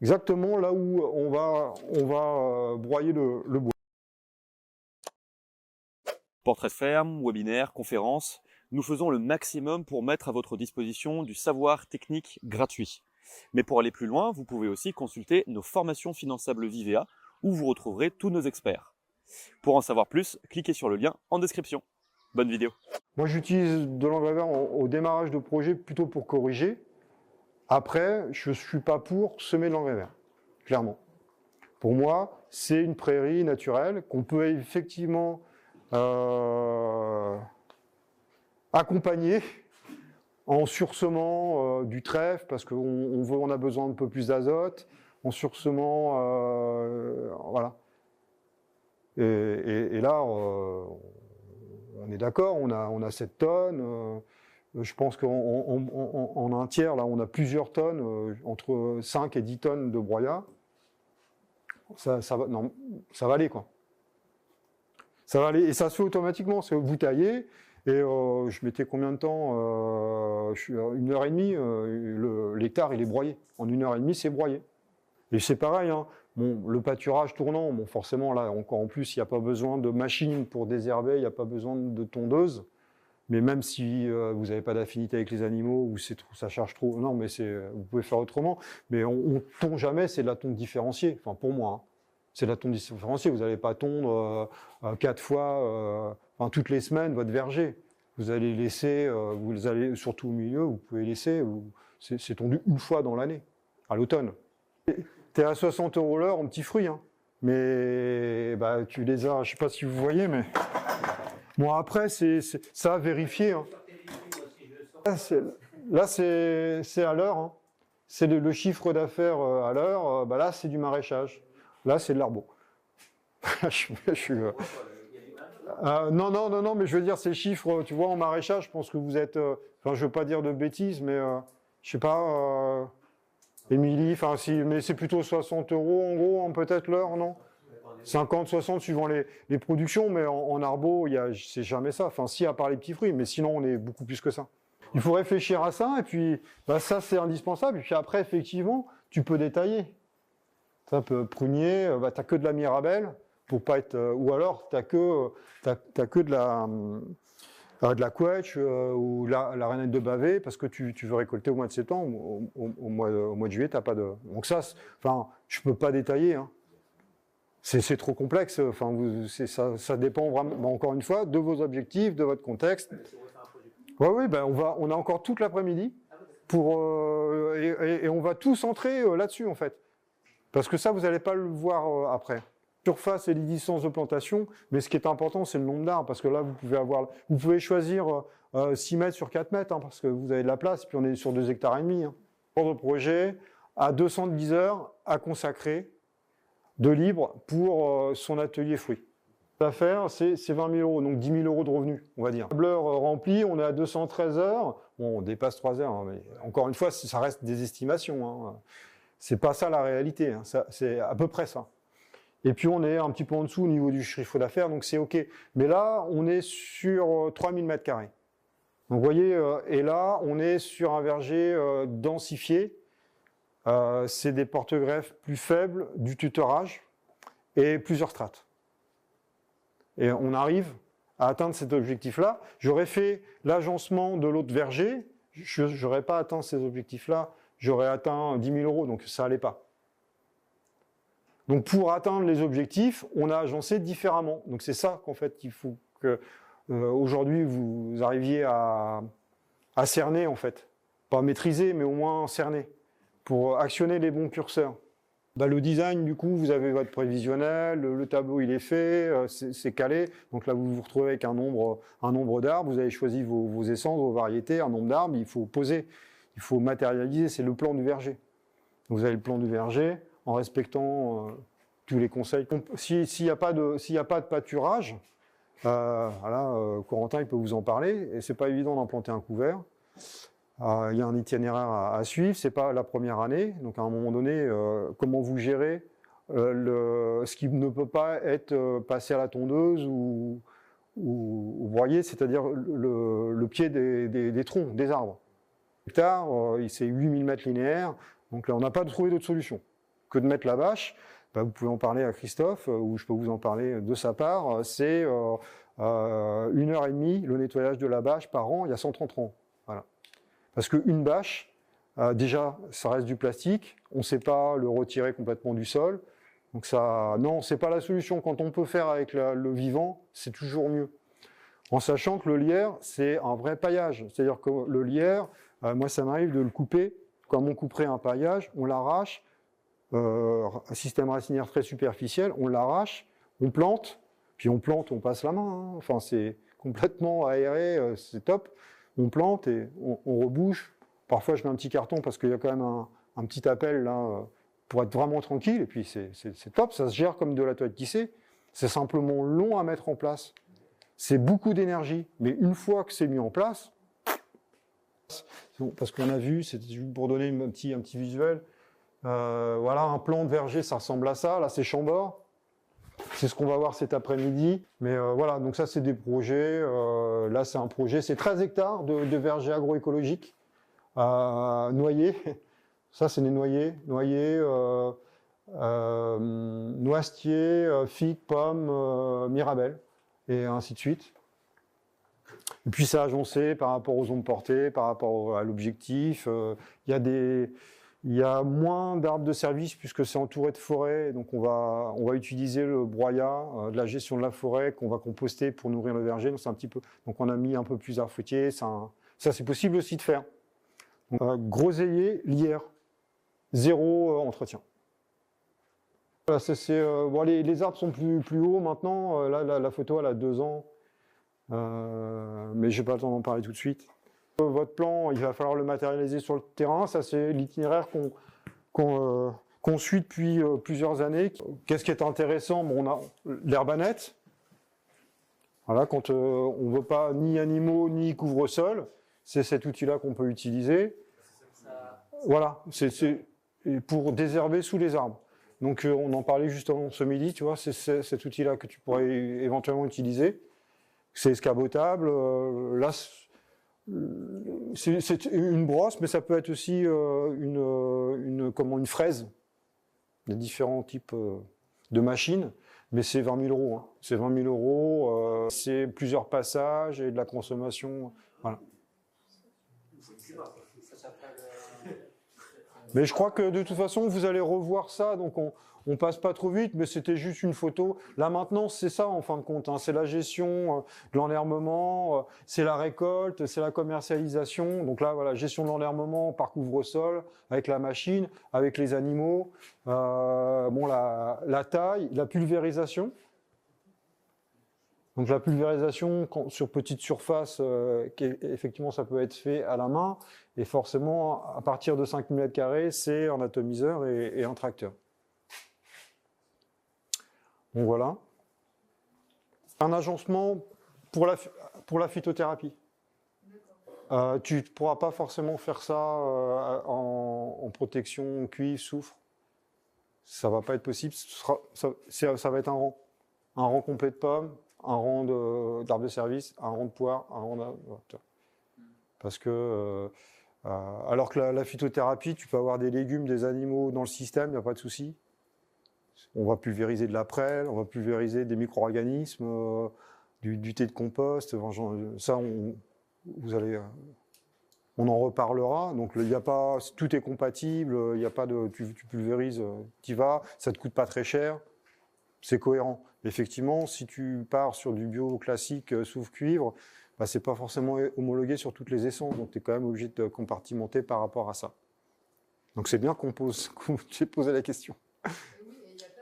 A: Exactement là où on va broyer le bois.
B: Portraits de ferme, webinaires, conférences, nous faisons le maximum pour mettre à votre disposition du savoir technique gratuit. Mais pour aller plus loin, vous pouvez aussi consulter nos formations finançables Vivea, où vous retrouverez tous nos experts. Pour en savoir plus, cliquez sur le lien en description. Bonne vidéo.
A: Moi, j'utilise de l'engrais vert au démarrage de projet plutôt pour corriger. Après, je ne suis pas pour semer de l'engrais vert, clairement. Pour moi, c'est une prairie naturelle qu'on peut effectivement accompagner en sursemant du trèfle, parce qu'on a besoin d'un peu plus d'azote, en sursemant, voilà. Et là, on est d'accord, on a 7 tonnes. Je pense qu'en un tiers, là, on a plusieurs tonnes, entre 5 et 10 tonnes de broyat. Ça va aller, quoi. Ça va aller, et ça se fait automatiquement, c'est vous taillez, et je mettais combien de temps 1h30, l'hectare, il est broyé. En 1h30, c'est broyé. Et c'est pareil, hein. Bon, le pâturage tournant, bon, forcément, là, encore en plus, il n'y a pas besoin de machine pour désherber, il n'y a pas besoin de tondeuse. Mais même si vous n'avez pas d'affinité avec les animaux, ou ça charge trop, non, mais vous pouvez faire autrement. Mais on ne tond jamais, c'est de la tonte différenciée, enfin pour moi. Hein. C'est de la tonte différenciée, vous n'allez pas tondre 4 fois, toutes les semaines, votre verger. Vous allez laisser, vous allez surtout au milieu, vous pouvez laisser, c'est tondu une fois dans l'année, à l'automne. Tu es à 60 € l'heure en petits fruits, hein. Mais bah, tu les as, je ne sais pas si vous voyez, mais... Bon, après, ça à vérifier. Hein. Là, c'est à l'heure. Hein. C'est le chiffre d'affaires à l'heure. Bah, là, c'est du maraîchage. Là, c'est de l'arbo. Non, mais je veux dire, ces chiffres, tu vois, en maraîchage, je pense que vous êtes... Enfin, je ne veux pas dire de bêtises, mais je sais pas... Émilie, mais c'est plutôt 60 € en gros, hein, peut-être l'heure, non ? 50, 60 suivant les productions, mais en arbo, c'est jamais ça. Enfin, si, à part les petits fruits, mais sinon, on est beaucoup plus que ça. Il faut réfléchir à ça, et puis bah, ça, c'est indispensable. Et puis après, effectivement, tu peux détailler. Tu peux prunier, tu n'as que de la mirabelle, pour pas être, ou alors tu n'as que de la couette ou la rainette de Bavet, parce que tu veux récolter au mois de septembre, au mois de juillet, tu n'as pas de... Donc ça, je ne peux pas détailler, hein. C'est trop complexe, ça dépend vraiment, encore une fois, de vos objectifs, de votre contexte. Oui, ben on a encore toute l'après-midi, et on va tout centrer là-dessus, en fait. Parce que ça, vous n'allez pas le voir après. Surface et les distances de plantation, mais ce qui est important, c'est le nombre d'arbres, parce que là, vous pouvez choisir 6 mètres sur 4 mètres, hein, parce que vous avez de la place, puis on est sur 2,5 hectares. Hein. Pour le projet, à 210 heures à consacrer de libre pour son atelier fruits. L'affaire, c'est 20 000 €, donc 10 000 € de revenus, on va dire. Tableur rempli, on est à 213 heures. Bon, on dépasse 3 heures, hein, mais encore une fois, ça reste des estimations. Hein. C'est pas ça la réalité, hein. C'est à peu près ça. Et puis on est un petit peu en dessous au niveau du chiffre d'affaires, donc c'est OK. Mais là, on est sur 3000 mètres carrés. Donc vous voyez, et là, on est sur un verger densifié. C'est des porte-greffes plus faibles, du tutorage et plusieurs strates. Et on arrive à atteindre cet objectif-là. J'aurais fait l'agencement de l'autre verger, je n'aurais pas atteint ces objectifs-là, j'aurais atteint 10 000 €, donc ça n'allait pas. Donc pour atteindre les objectifs, on a agencé différemment. Donc c'est ça qu'en fait qu'il faut que aujourd'hui vous arriviez à cerner en fait. Pas maîtriser, mais au moins cerner, pour actionner les bons curseurs. Bah, le design, du coup, vous avez votre prévisionnel, le tableau il est fait, c'est calé. Donc là, vous vous retrouvez avec un nombre d'arbres, vous avez choisi vos essences, vos variétés, un nombre d'arbres, il faut poser, il faut matérialiser, c'est le plan du verger. Vous avez le plan du verger en respectant tous les conseils. S'il n'y a pas de pâturage, Corentin, il peut vous en parler. Et c'est pas évident d'implanter un couvert. Il y a un itinéraire à suivre. C'est pas la première année. Donc à un moment donné, comment vous gérez ce qui ne peut pas être passé à la tondeuse ou vous voyez, c'est-à-dire le pied des troncs, des arbres. Hectare, c'est 8000 mètres linéaires. Donc là, on n'a pas trouvé d'autre solution que de mettre la bâche. Vous pouvez en parler à Christophe, ou je peux vous en parler de sa part. C'est 1h30 le nettoyage de la bâche par an, il y a 130 ans. Voilà. Parce qu'une bâche, déjà, ça reste du plastique, on ne sait pas le retirer complètement du sol. Donc ça, non, c'est pas la solution. Quand on peut faire avec le vivant, c'est toujours mieux. En sachant que le lierre, c'est un vrai paillage. C'est-à-dire que le lierre, moi ça m'arrive de le couper, comme on couperait un paillage, on l'arrache, un système racinaire très superficiel, on l'arrache, on plante, puis on plante, on passe la main. Hein. Enfin, c'est complètement aéré, c'est top. On plante et on rebouche. Parfois, je mets un petit carton parce qu'il y a quand même un petit appel là pour être vraiment tranquille. Et puis, c'est top, ça se gère comme de la toilette tissée. C'est simplement long à mettre en place. C'est beaucoup d'énergie. Mais une fois que c'est mis en place, parce qu'on a vu, c'était juste pour donner un petit visuel. Voilà, un plan de verger, ça ressemble à ça. Là, c'est Chambord. C'est ce qu'on va voir cet après-midi. Mais voilà, donc ça, c'est des projets. Là, c'est un projet. C'est 13 hectares de verger agroécologique. Noyer. Ça, c'est des noyers. Noyers, noisetiers, figues, pommes, mirabelle. Et ainsi de suite. Et puis, c'est agencé par rapport aux ondes portées, par rapport à l'objectif. Il y a moins d'arbres de service puisque c'est entouré de forêt, donc on va utiliser le broyat, de la gestion de la forêt qu'on va composter pour nourrir le verger. Donc c'est un petit peu, donc on a mis un peu plus d'arbres fruitiers. Ça c'est possible aussi de faire. Groseillier, lierre, 0 entretien. Voilà, bon, les arbres sont plus hauts maintenant. Là, la photo elle a 2 ans, mais j'ai pas le temps d'en parler tout de suite. Votre plan, il va falloir le matérialiser sur le terrain. Ça, c'est l'itinéraire qu'on suit depuis plusieurs années. Qu'est-ce qui est intéressant? Bon, on a l'herbanette. Voilà, quand on ne veut pas ni animaux ni couvre-sol, c'est cet outil-là qu'on peut utiliser. Voilà, c'est pour désherber sous les arbres. Donc, on en parlait justement ce midi, tu vois, c'est cet outil-là que tu pourrais éventuellement utiliser. C'est escabotable. Là, c'est une brosse, mais ça peut être aussi une fraise. Il y a différents types de machines, mais c'est 20 000 €. Hein. C'est 20 000 €, c'est plusieurs passages et de la consommation. Voilà. Mais je crois que de toute façon, vous allez revoir ça, donc on passe pas trop vite, mais c'était juste une photo. Là maintenant, c'est ça en fin de compte, hein. C'est la gestion de l'enherbement, c'est la récolte, c'est la commercialisation. Donc là, voilà, gestion de l'enherbement par couvre-sol, avec la machine, avec les animaux. Bon, la taille, la pulvérisation. Donc la pulvérisation sur petite surface, effectivement, ça peut être fait à la main. Et forcément, à partir de 5 000 m², c'est un atomiseur et un tracteur. Donc voilà. Un agencement pour la phytothérapie. Tu ne pourras pas forcément faire ça en protection cuivre, soufre. Ça ne va pas être possible. Ça va être un rang complet de pommes, un rang d'arbres de service, un rang de poires, un rang d'arbres. Parce que, alors que la phytothérapie, tu peux avoir des légumes, des animaux dans le système, il n'y a pas de souci. On va pulvériser de la prêle, on va pulvériser des micro-organismes, du thé de compost. Ça, on en reparlera. Donc, il n'y a pas, tout est compatible. Il n'y a pas de, tu pulvérises, tu y vas. Ça ne te coûte pas très cher. C'est cohérent. Effectivement, si tu pars sur du bio classique, soufre-cuivre, bah, c'est pas forcément homologué sur toutes les essences. Donc, tu es quand même obligé de compartimenter par rapport à ça. Donc, c'est bien qu'on t'ait posé la question.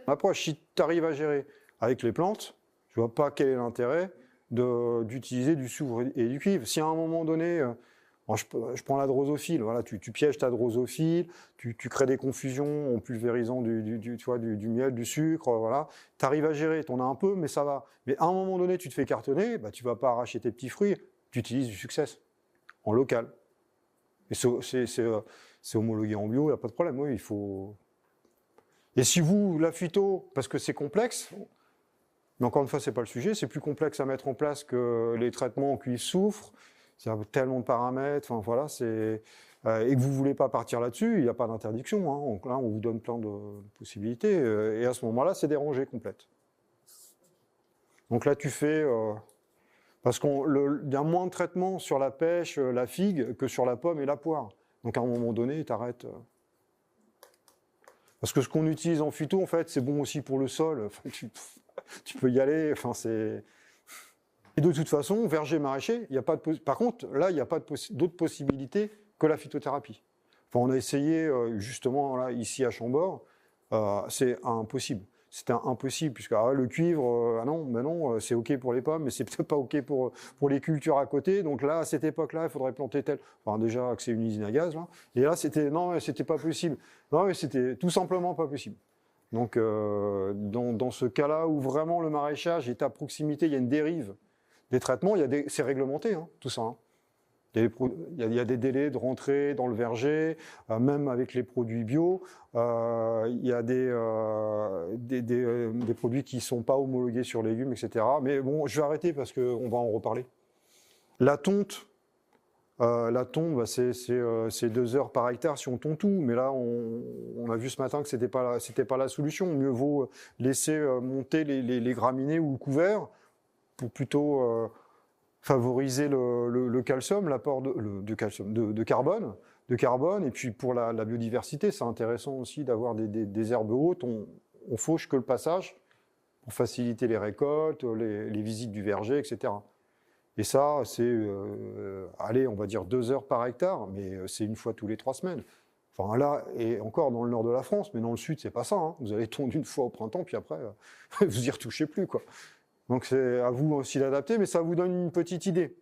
A: Approche, si tu arrives à gérer avec les plantes, je ne vois pas quel est l'intérêt d'utiliser du soufre et du cuivre. Si à un moment donné, Alors, je prends la drosophile, voilà, tu pièges ta drosophile, tu crées des confusions en pulvérisant tu vois, du miel, du sucre, voilà. Tu arrives à gérer, tu en as un peu, mais ça va. Mais à un moment donné, tu te fais cartonner, bah, tu ne vas pas arracher tes petits fruits, tu utilises du Success en local. Et c'est homologué en bio, il n'y a pas de problème, oui, il faut... Et si vous, la phyto, parce que c'est complexe, mais encore une fois, ce n'est pas le sujet, c'est plus complexe à mettre en place que les traitements en cuivre soufre, il y a tellement de paramètres, enfin voilà, et que vous ne voulez pas partir là-dessus, il n'y a pas d'interdiction, hein. Donc là, on vous donne plein de possibilités, et à ce moment-là, c'est des rangées complètes. Donc là, tu fais... parce qu'il y a moins de traitement sur la pêche, la figue, que sur la pomme et la poire. Donc à un moment donné, tu arrêtes. Parce que ce qu'on utilise en phyto, en fait, c'est bon aussi pour le sol. Enfin, tu peux y aller. Enfin, c'est... Et de toute façon, verger maraîcher, il y a pas de par contre, là, il n'y a pas d'autres possibilités que la phytothérapie. Enfin, on a essayé, justement, là, ici à Chambord, c'est impossible. C'était impossible, puisque le cuivre, ah non, mais non, c'est OK pour les pommes, mais c'est peut-être pas OK pour les cultures à côté. Donc là, à cette époque-là, il faudrait planter tel. Enfin, déjà que c'est une usine à gaz, là. Et là, c'était pas possible. Non, mais c'était tout simplement pas possible. Donc, dans ce cas-là où vraiment le maraîchage est à proximité, il y a une dérive des traitements, c'est réglementé, hein, tout ça. Hein. Il y a des délais de rentrée dans le verger, même avec les produits bio. Il y a des produits qui ne sont pas homologués sur légumes, etc. Mais bon, je vais arrêter parce qu'on va en reparler. La tonte, bah, c'est 2 heures par hectare si on tonte tout. Mais là, on a vu ce matin que ce n'était pas la solution. Mieux vaut laisser monter les graminées ou le couvert pour plutôt... favoriser le calcium, l'apport de carbone, et puis pour la biodiversité, c'est intéressant aussi d'avoir des herbes hautes, on fauche que le passage pour faciliter les récoltes, les visites du verger, etc. Et ça, c'est, allez, on va dire 2 heures par hectare, mais c'est une fois tous les 3 semaines. Enfin là, et encore dans le nord de la France, mais dans le sud, c'est pas ça, hein. Vous allez tondre une fois au printemps, puis après, vous y retouchez plus, quoi. Donc c'est à vous aussi d'adapter, mais ça vous donne une petite idée.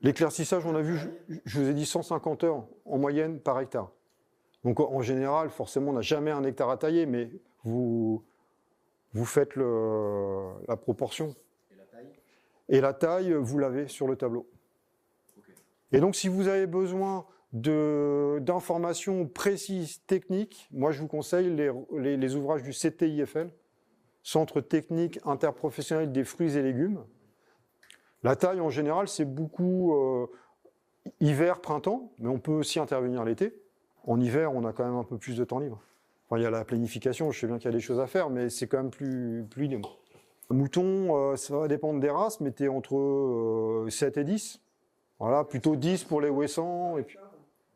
A: L'éclaircissage, on a vu, je vous ai dit 150 heures en moyenne par hectare. Donc en général, forcément, on n'a jamais un hectare à tailler, mais vous faites la proportion.
C: Et la taille ?
A: Et la taille, vous l'avez sur le tableau. Okay. Et donc si vous avez besoin d'informations précises, techniques, moi je vous conseille les ouvrages du CTIFL, Centre technique interprofessionnel des fruits et légumes. La taille, en général, c'est beaucoup hiver, printemps, mais on peut aussi intervenir l'été. En hiver, on a quand même un peu plus de temps libre. Enfin, il y a la planification, je sais bien qu'il y a des choses à faire, mais c'est quand même plus libre. Le mouton, ça va dépendre des races, mais tu es entre 7 et 10. Voilà, plutôt 10 pour les ouessants. Et puis...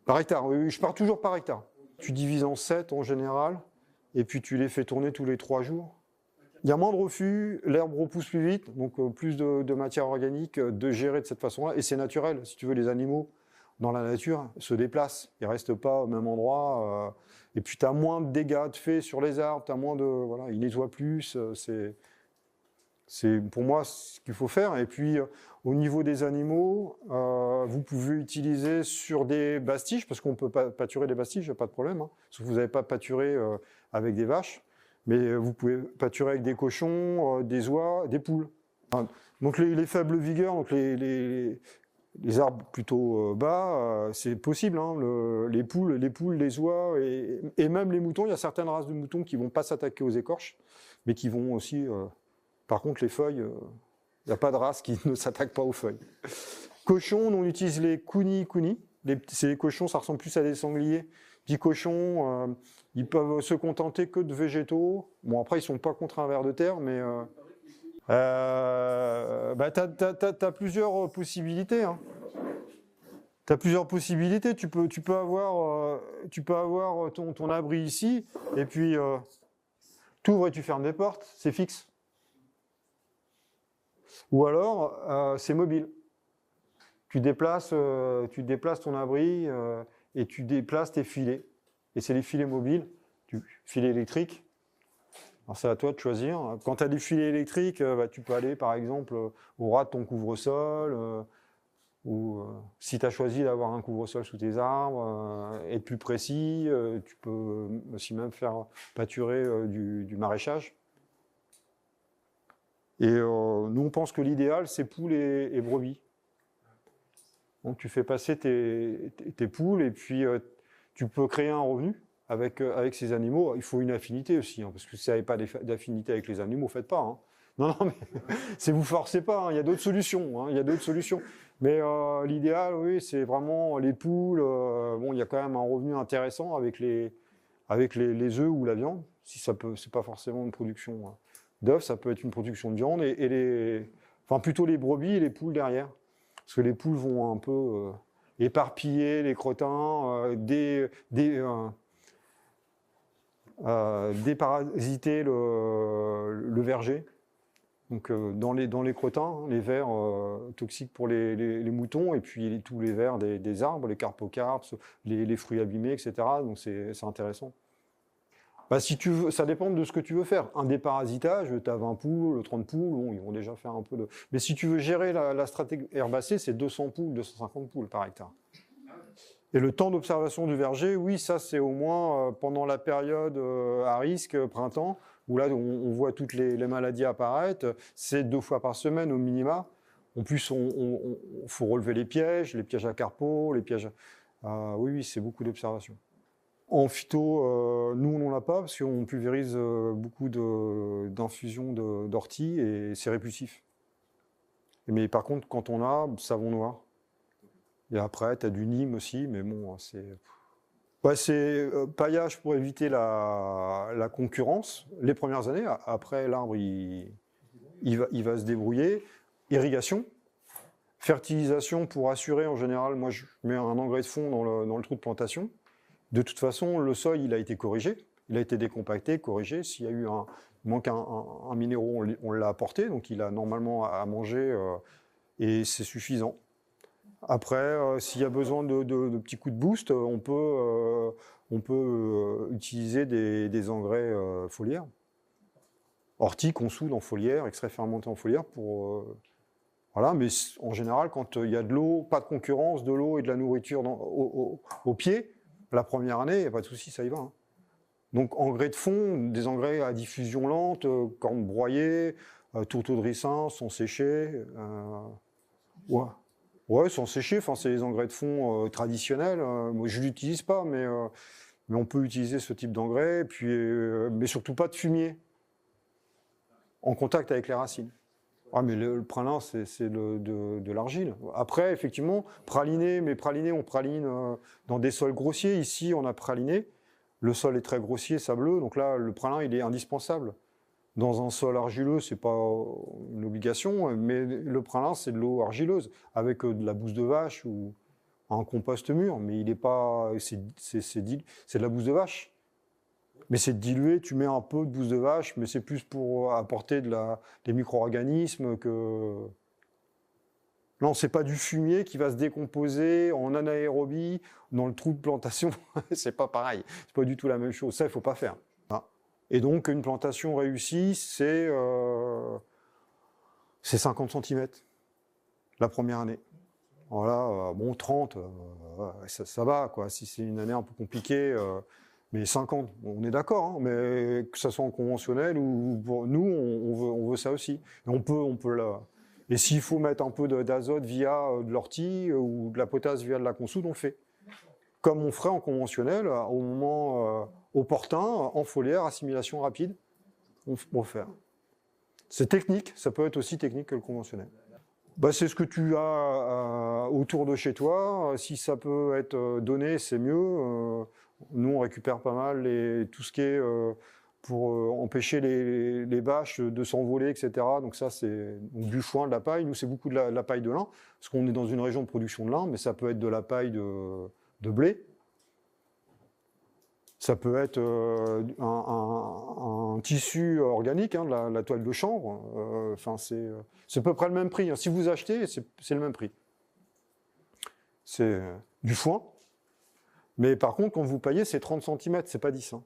A: Par hectare, oui, je pars toujours par hectare. Tu divises en 7 en général, et puis tu les fais tourner tous les 3 jours. Il y a moins de refus, l'herbe repousse plus vite, donc plus de matière organique, de gérer de cette façon-là. Et c'est naturel, si tu veux, les animaux dans la nature se déplacent, ils ne restent pas au même endroit. Et puis tu as moins de dégâts de fait sur les arbres, tu as moins de... Voilà, ils nettoient plus, c'est pour moi ce qu'il faut faire. Et puis au niveau des animaux, vous pouvez utiliser sur des bastiges, parce qu'on peut pâturer des bastiges, pas de problème, hein, sauf que vous n'avez pas pâturé avec des vaches. Mais vous pouvez pâturer avec des cochons, des oies, des poules. Enfin, donc les faibles vigueurs, donc les arbres plutôt bas, c'est possible. Hein, les poules, les oies et même les moutons. Il y a certaines races de moutons qui ne vont pas s'attaquer aux écorches, mais qui vont aussi... par contre, les feuilles, il n'y a pas de race qui ne s'attaque pas aux feuilles. Cochons, on utilise les kuni. Ces cochons, ça ressemble plus à des sangliers. Petits cochons, ils peuvent se contenter que de végétaux. Bon, après, ils ne sont pas contre un ver de terre, mais bah, t'as plusieurs possibilités. Hein. Tu as plusieurs possibilités. Tu peux avoir ton abri ici, et puis tu ouvres et tu fermes des portes, c'est fixe. Ou alors, c'est mobile. Tu déplaces ton abri et tu déplaces tes filets. Et c'est les filets mobiles, filets électriques. Alors c'est à toi de choisir. Quand tu as des filets électriques, bah, tu peux aller par exemple au ras de ton couvre-sol Ou si tu as choisi d'avoir un couvre-sol sous tes arbres, être plus précis, tu peux aussi même faire pâturer du maraîchage. Et nous, on pense que l'idéal, c'est poules et brebis. Donc tu fais passer tes poules et puis tu peux créer un revenu avec ces animaux. Il faut une affinité aussi, hein, parce que si vous n'avez pas d'affinité avec les animaux, faites pas. Hein. Non, mais c'est vous forcez pas, hein, il y a d'autres solutions. Hein, il y a d'autres solutions. Mais l'idéal, oui, c'est vraiment les poules. Bon, il y a quand même un revenu intéressant avec les œufs ou la viande. Si ça peut, c'est pas forcément une production d'œufs, ça peut être une production de viande enfin plutôt les brebis et les poules derrière. Parce que les poules vont un peu éparpiller les crottins, déparasiter le verger. Donc dans les crottins, hein, les vers toxiques pour les moutons, et puis tous les vers des arbres, les carpocarpes, les fruits abîmés, etc. Donc c'est intéressant. Bah, si tu veux, ça dépend de ce que tu veux faire. Un déparasitage, tu as 20 poules, 30 poules, bon, ils vont déjà faire un peu de... Mais si tu veux gérer la stratégie herbacée, c'est 200 poules, 250 poules par hectare. Et le temps d'observation du verger, oui, ça c'est au moins pendant la période à risque, printemps, où là on voit toutes les maladies apparaître, c'est 2 fois par semaine au minima. En plus, faut relever les pièges à carpeaux, les pièges... oui, c'est beaucoup d'observation. En phyto, nous on n'en a pas parce qu'on pulvérise beaucoup d'infusions d'ortie et c'est répulsif. Mais par contre, quand on a, savon noir. Et après, tu as du Nîmes aussi, mais bon, c'est... Ouais, c'est paillage pour éviter la concurrence les premières années. Après, l'arbre, il va se débrouiller. Irrigation. Fertilisation pour assurer, en général, moi je mets un engrais de fond dans le trou de plantation. De toute façon, le sol, il a été corrigé, il a été décompacté, corrigé. S'il y a eu manque un minéraux, on l'a apporté, donc il a normalement à manger et c'est suffisant. Après, s'il y a besoin de petits coups de boost, on peut utiliser des engrais foliaires. Ortie qu'on soude en foliaire, extrait fermenté en foliaire pour... Voilà, mais en général, quand il y a de l'eau, pas de concurrence, de l'eau et de la nourriture au pied, la première année, il n'y a pas de souci, ça y va. Hein. Donc engrais de fond, des engrais à diffusion lente, cornes broyées, tourteaux de ricin, sans sécher. Ouais, sans sécher, c'est les engrais de fond traditionnels. Moi, je ne l'utilise pas, mais on peut utiliser ce type d'engrais, mais surtout pas de fumier en contact avec les racines. Ah, mais le pralin, c'est de l'argile. Après, effectivement, praliner, mais praliner, on praline dans des sols grossiers. Ici, on a praliné. Le sol est très grossier, sableux. Donc là, le pralin, il est indispensable. Dans un sol argileux, c'est pas une obligation, mais le pralin, c'est de l'eau argileuse, avec de la bouse de vache ou un compost mûr. Mais il est pas... C'est de la bouse de vache. Mais c'est dilué, tu mets un peu de bouse de vache, mais c'est plus pour apporter des micro-organismes que... Non, c'est pas du fumier qui va se décomposer en anaérobie dans le trou de plantation. C'est pas pareil. C'est pas du tout la même chose. Ça, il faut pas faire. Et donc, une plantation réussie, c'est 50 cm la première année. Voilà, bon, 30, ça va, quoi. Si c'est une année un peu compliquée... Mais 50, on est d'accord, hein, mais que ça soit en conventionnel ou pour nous, on veut ça aussi. Et on peut là. Et s'il faut mettre un peu d'azote via de l'ortie ou de la potasse via de la consoude, on le fait. Comme on ferait en conventionnel, au moment opportun, en foliaire, assimilation rapide, on va faire. C'est technique, ça peut être aussi technique que le conventionnel. Bah, c'est ce que tu as autour de chez toi. Si ça peut être donné, c'est mieux. Nous, on récupère pas mal tout ce qui est pour empêcher les bâches de s'envoler, etc. Donc ça, c'est du foin, de la paille. Nous, c'est beaucoup de la paille de lin, parce qu'on est dans une région de production de lin, mais ça peut être de la paille de blé. Ça peut être un tissu organique, hein, la toile de chanvre. C'est à peu près le même prix. Hein. Si vous achetez, c'est le même prix. C'est du foin. Mais par contre, quand vous paillez, c'est 30 cm, c'est pas 10. Hein.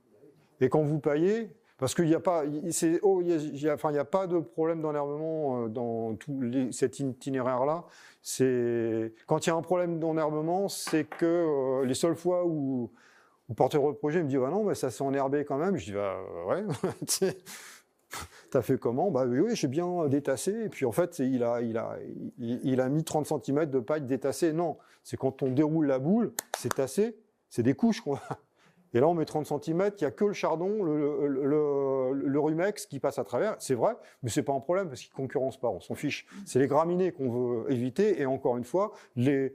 A: Et quand vous paillez, Parce qu'il n'y a pas, enfin, il y a pas de problème d'enherbement dans cet itinéraire-là. Quand il y a un problème d'enherbement, c'est que les seules fois où le porteur de projet me dit, non, mais ça s'est enherbé quand même. Je dis, ouais, t'as fait comment? Oui, j'ai bien détassé. Et puis en fait, il a mis 30 cm de paille détassée. Non, c'est quand on déroule la boule, c'est tassé, c'est des couches qu'on va. Et là, on met 30 cm, il n'y a que le chardon, le rumex qui passe à travers. C'est vrai, mais c'est pas un problème parce qu'ils ne concurrencent pas, on s'en fiche. C'est les graminées qu'on veut éviter. Et encore une fois, les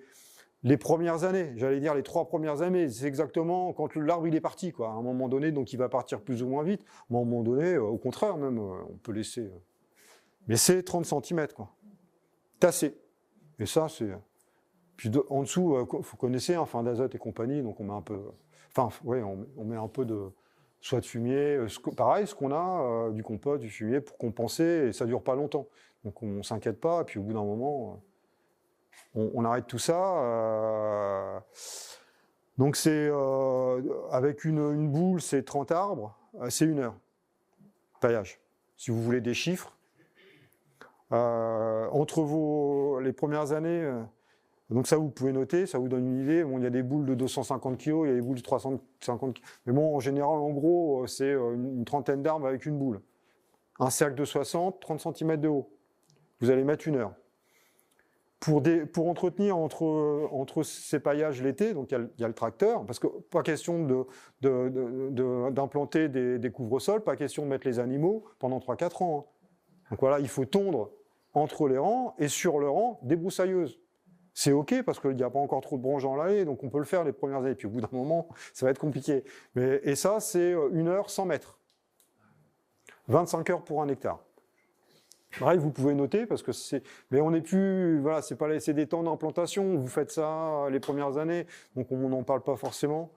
A: premières années, j'allais dire les 3 premières années, c'est exactement quand l'arbre il est parti, quoi. À un moment donné, donc il va partir plus ou moins vite. À un moment donné, au contraire, même, on peut laisser. Mais c'est 30 cm, quoi. Tassé. Et ça, c'est. Puis en dessous, vous connaissez, fin d'azote et compagnie, donc on met un peu. Enfin, oui, on met un peu soit de fumier, pareil, ce qu'on a, du compost, du fumier pour compenser, et ça dure pas longtemps. Donc on s'inquiète pas, et puis au bout d'un moment, on arrête tout ça. Donc c'est avec une boule, c'est 30 arbres, c'est 1 heure. Taillage. Si vous voulez des chiffres, entre les premières années. Donc ça, vous pouvez noter, ça vous donne une idée. Bon, il y a des boules de 250 kg, il y a des boules de 350 kg. Mais bon, en général, en gros, c'est une trentaine d'arbres avec une boule. Un cercle de 60, 30 cm de haut. Vous allez mettre 1 heure. Pour entretenir entre ces paillages l'été, donc il y a le tracteur, parce que pas question d'implanter des couvre-sols, pas question de mettre les animaux pendant 3-4 ans. Donc voilà, il faut tondre entre les rangs et sur le rang, des broussailleuses. C'est OK parce qu'il n'y a pas encore trop de branches dans l'allée, donc on peut le faire les premières années. Puis au bout d'un moment, ça va être compliqué. Et ça, c'est 1 heure 100 mètres. 25 heures pour 1 hectare. Pareil, vous pouvez noter parce que c'est. Mais on n'est plus. Voilà, c'est des temps d'implantation. Vous faites ça les premières années, donc on n'en parle pas forcément.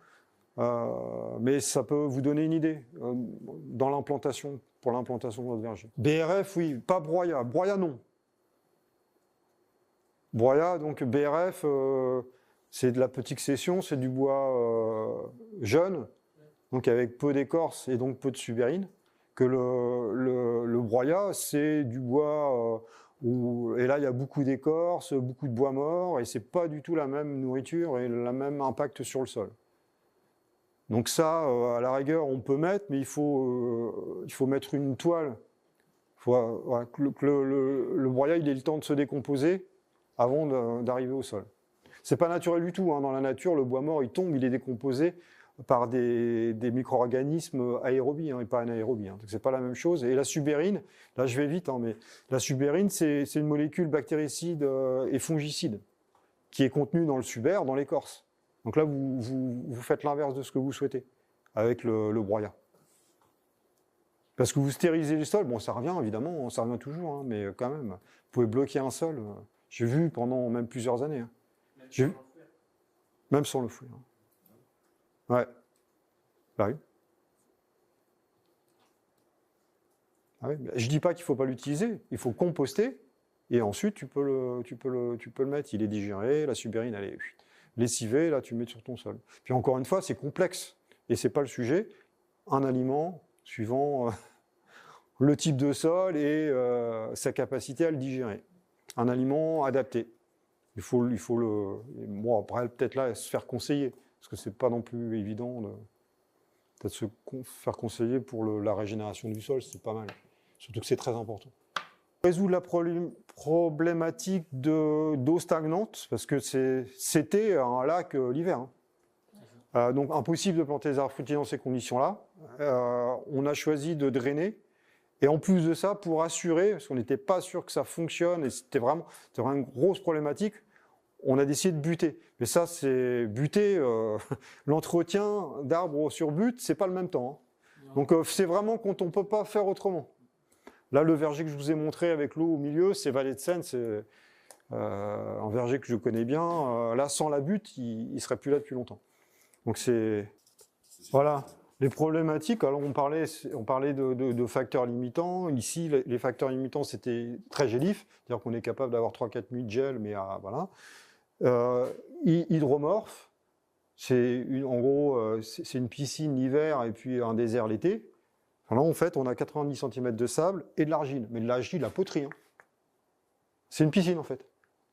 A: Mais ça peut vous donner une idée dans l'implantation, pour l'implantation de votre verger. BRF, oui, pas broyat. Broyat, non. Broyat, donc BRF, c'est de la petite section, c'est du bois jeune, donc avec peu d'écorce et donc peu de subérine. Que le broyat, c'est du bois et là il y a beaucoup d'écorce, beaucoup de bois mort, et c'est pas du tout la même nourriture et le même impact sur le sol. Donc ça, à la rigueur, on peut mettre, mais il faut mettre une toile. Voilà, que le broyat, il ait le temps de se décomposer avant d'arriver au sol. C'est pas naturel du tout. Dans la nature, le bois mort, il tombe, il est décomposé par des micro-organismes aérobies et pas anaérobies. Donc c'est pas la même chose. Et la subérine, là je vais vite, mais la subérine, c'est une molécule bactéricide et fongicide qui est contenue dans le subère, dans l'écorce. Donc là, vous faites l'inverse de ce que vous souhaitez avec le broyat. Parce que vous stérilisez le sol, bon ça revient évidemment, ça revient toujours, mais quand même, vous pouvez bloquer un sol. J'ai vu pendant même plusieurs années. Même sans le fouet. Ouais. Bah oui. Ah oui. Je dis pas qu'il faut pas l'utiliser, il faut composter et ensuite tu peux le mettre. Il est digéré, la subérine elle est lessivée, là tu mets sur ton sol. Puis encore une fois, c'est complexe et c'est pas le sujet. Un aliment suivant le type de sol et sa capacité à le digérer. Un aliment adapté. Il faut bon, après, peut-être là, se faire conseiller, parce que c'est pas non plus évident de peut-être se faire conseiller pour la régénération du sol, c'est pas mal. Surtout que c'est très important. Résoudre la problématique d'eau stagnante, parce que c'était un lac l'hiver. Donc impossible de planter des arbres fruitiers dans ces conditions-là. On a choisi de drainer. Et en plus de ça, pour assurer, parce qu'on n'était pas sûr que ça fonctionne, et c'était vraiment une grosse problématique, on a décidé de buter. Mais ça, c'est buter, l'entretien d'arbres sur butte, c'est pas le même temps. Donc c'est vraiment quand on ne peut pas faire autrement. Là, le verger que je vous ai montré avec l'eau au milieu, c'est Vallée de Seine, c'est un verger que je connais bien. Là, sans la butte, il ne serait plus là depuis longtemps. Donc c'est... Voilà. Les problématiques, alors on parlait de facteurs limitants. Ici, les facteurs limitants, c'était très gélif, c'est-à-dire qu'on est capable d'avoir 3-4 nuits de gel, mais voilà. Hydromorphe, en gros, c'est une piscine l'hiver et puis un désert l'été. Alors là, en fait, on a 90 cm de sable et de l'argile. Mais de l'argile à poterie. Hein. C'est une piscine, en fait.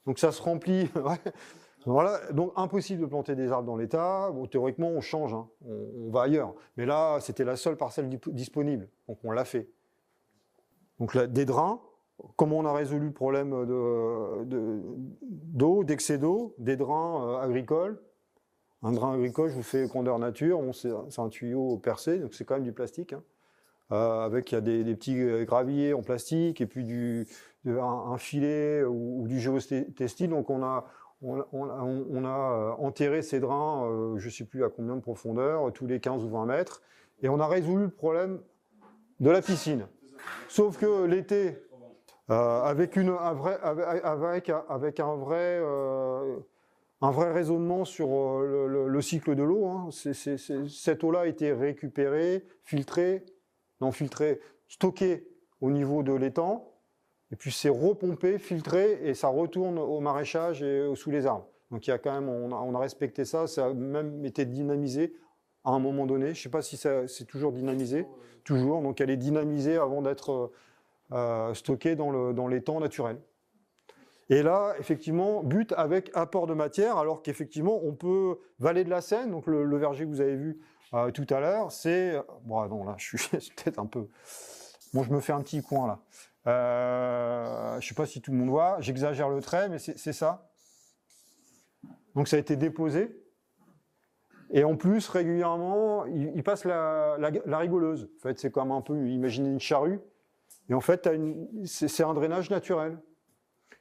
A: Donc ça se remplit. Ouais. Voilà. Donc impossible de planter des arbres dans l'état. Bon, théoriquement, on change. Hein. On va ailleurs. Mais là, c'était la seule parcelle disponible. Donc on l'a fait. Donc là, des drains. Comment on a résolu le problème d'eau, d'excès d'eau? Des drains agricoles. Un drain agricole, je vous fais grandeur nature. Bon, c'est un tuyau percé, donc c'est quand même du plastique. Hein. Avec, il y a des petits graviers en plastique et puis un filet ou du géotextile. Donc on a enterré ces drains, je ne sais plus à combien de profondeur, tous les 15 ou 20 mètres. Et on a résolu le problème de la piscine. Sauf que l'été, avec un vrai raisonnement sur le cycle de l'eau, hein, cette eau-là a été récupérée, filtrée, stockée au niveau de l'étang, et puis c'est repompé, filtré, et ça retourne au maraîchage et sous les arbres. Donc il y a quand même, on a respecté ça, ça a même été dynamisé à un moment donné. Je ne sais pas si c'est toujours dynamisé, toujours. Donc elle est dynamisée avant d'être stockée dans l'étang naturel. Et là, effectivement, but avec apport de matière, alors qu'effectivement, on peut Vallée de la Seine, donc le verger que vous avez vu tout à l'heure, c'est... Bon, non, là, je suis peut-être un peu... Bon, je me fais un petit coin, là. Je ne sais pas si tout le monde voit, j'exagère le trait, mais c'est ça. Donc, ça a été déposé. Et en plus, régulièrement, il passe la rigoleuse. En fait, c'est comme un peu, imaginez une charrue. Et en fait, c'est un drainage naturel.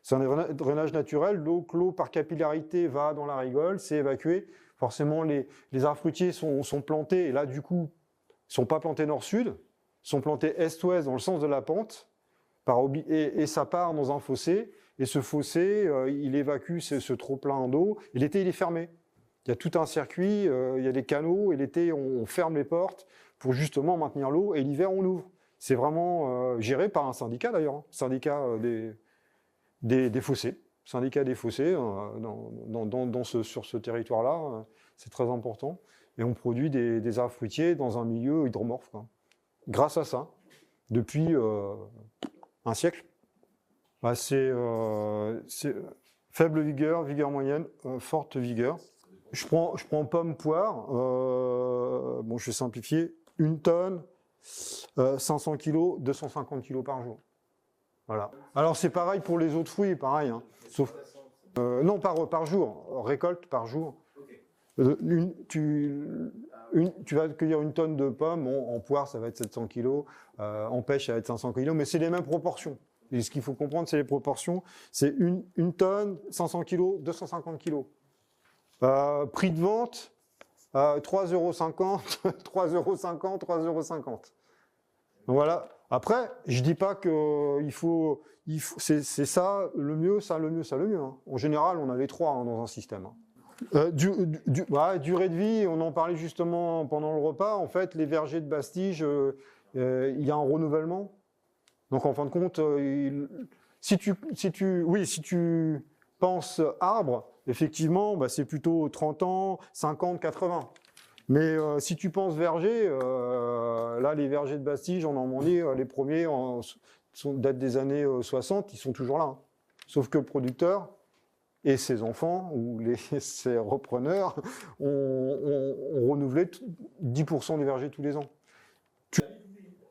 A: C'est un drainage naturel, donc l'eau par capillarité va dans la rigole, c'est évacué. Forcément, les arbres fruitiers sont plantés, et là, du coup, ils ne sont pas plantés nord-sud, sont plantés est-ouest dans le sens de la pente, et ça part dans un fossé, et ce fossé, il évacue ce trop-plein d'eau, et l'été, il est fermé. Il y a tout un circuit, il y a des canaux, et l'été, on ferme les portes pour justement maintenir l'eau, et l'hiver, on l'ouvre. C'est vraiment géré par un syndicat, d'ailleurs, hein, syndicat des fossés, syndicat des fossés sur ce territoire-là, c'est très important. Et on produit des arbres fruitiers dans un milieu hydromorphe, quoi. Grâce à ça, depuis un siècle. Bah, c'est faible vigueur, vigueur moyenne, forte vigueur. Je prends pomme, poire, bon, je vais simplifier, 1 tonne, 500 kg, 250 kg par jour. Voilà. Alors c'est pareil pour les autres fruits, pareil. Hein. Sauf, non, par jour, récolte par jour. Tu vas cueillir 1 tonne de pommes, bon, en poire ça va être 700 kg, en pêche ça va être 500 kg, mais c'est les mêmes proportions. Et ce qu'il faut comprendre, c'est les proportions. C'est 1 tonne, 500 kg, 250 kg. Prix de vente, 3,50 €, 3,50 €, 3,50 €. Voilà. Après, je dis pas que c'est ça le mieux, ça le mieux, ça le mieux. Hein. En général, on a les trois hein, dans un système. Hein. Durée de vie, on en parlait justement pendant le repas. En fait, les vergers de Bastige, il y a un renouvellement. Donc, en fin de compte, si tu penses arbre, effectivement, bah, c'est plutôt 30 ans, 50, 80. Mais si tu penses verger, là, les vergers de Bastige, en Normandie, les premiers datent des années 60, ils sont toujours là. Hein. Sauf que le producteur et ses enfants, ou ses repreneurs, ont renouvelé 10% des vergers tous les ans.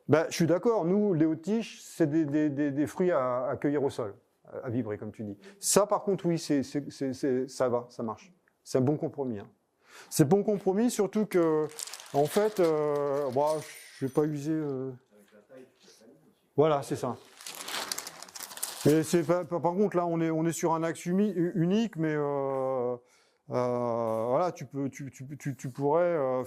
A: Je suis d'accord, nous, les hauts-tiges, c'est des fruits à cueillir au sol, à vibrer, comme tu dis. Ça, par contre, oui, ça va, ça marche. C'est un bon compromis. Hein. C'est bon compromis, surtout que, en fait, je vais pas user. Voilà, c'est ça. Mais par contre, là, on est sur un axe unique, mais voilà, tu pourrais le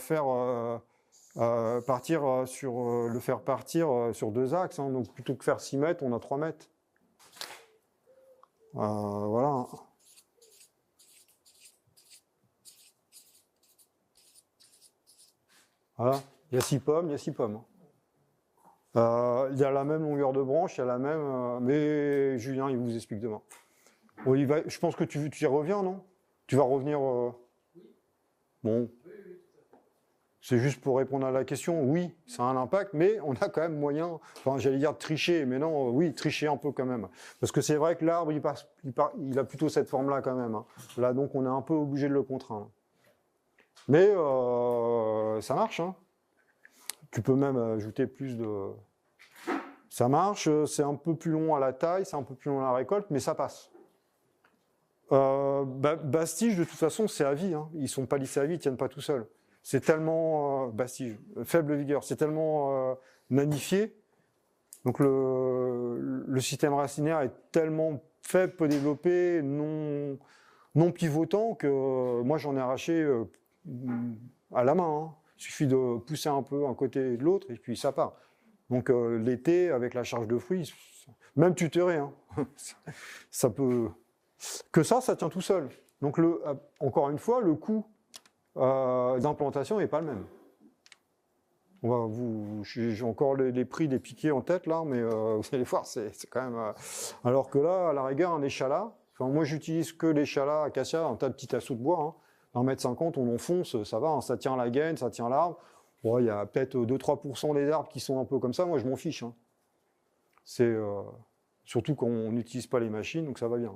A: faire partir sur 2 axes. Hein, donc, plutôt que faire 6 mètres, on a 3 mètres. Voilà. Voilà, il y a 6 pommes, il y a 6 pommes. Il y a la même longueur de branche, il y a la même... mais Julien, il vous explique demain. Bon, je pense que tu y reviens, non? Tu vas revenir... Bon. C'est juste pour répondre à la question, oui, ça a un impact, mais on a quand même moyen, enfin j'allais dire tricher, mais non, oui, tricher un peu quand même. Parce que c'est vrai que l'arbre, il a plutôt cette forme-là quand même. Hein. Là, donc on est un peu obligé de le contraindre. Mais ça marche. Hein. Tu peux même ajouter plus de... Ça marche, c'est un peu plus long à la taille, c'est un peu plus long à la récolte, mais ça passe. Bastige, de toute façon, c'est à vie. Hein. Ils sont pas lissés à vie, ils tiennent pas tout seuls. C'est tellement bastige, faible vigueur, c'est tellement nanifié. Donc le système racinaire est tellement faible, peu développé, non pivotant que moi j'en ai arraché à la main. Hein. Il suffit de pousser un peu un côté et de l'autre et puis ça part. Donc l'été, avec la charge de fruits, même tutoré, hein, ça peut... Que ça tient tout seul. Donc encore une fois, le coût d'implantation n'est pas le même. J'ai encore les prix des piquets en tête là, mais vous allez voir, c'est quand même... alors que là, à la rigueur, un échalas, enfin, moi j'utilise que l'échalas acacia, un tas de petits assaut de bois, hein, 1,50 m, on enfonce, ça va, hein, ça tient la gaine, ça tient l'arbre. Bon, il y a peut-être 2-3% des arbres qui sont un peu comme ça, moi je m'en fiche. Hein. C'est surtout quand on n'utilise pas les machines, donc ça va bien.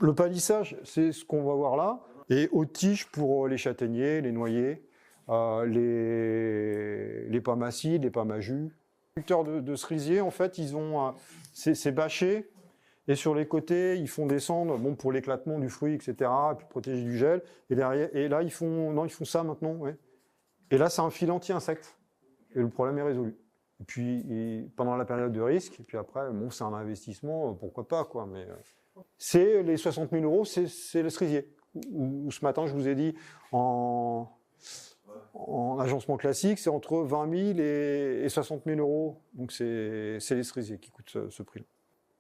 A: Le palissage, c'est ce qu'on va voir là, et haute tige pour les châtaigniers, les noyers, les pommes acides, les pommes à jus. Les producteurs de cerisier, en fait, ils ont c'est bâché, et sur les côtés, ils font descendre, bon, pour l'éclatement du fruit, etc., et puis protéger du gel. Et derrière, et là, ils font ça maintenant, ouais. Et là, c'est un fil anti-insecte, et le problème est résolu. Et puis, pendant la période de risque, et puis après, bon, c'est un investissement, pourquoi pas, quoi, mais... C'est les 60 000 €, c'est le cerisier. Où ce matin, je vous ai dit, en agencement classique, c'est entre 20 000 et 60 000 €. Donc c'est les cerisiers qui coûtent ce prix-là.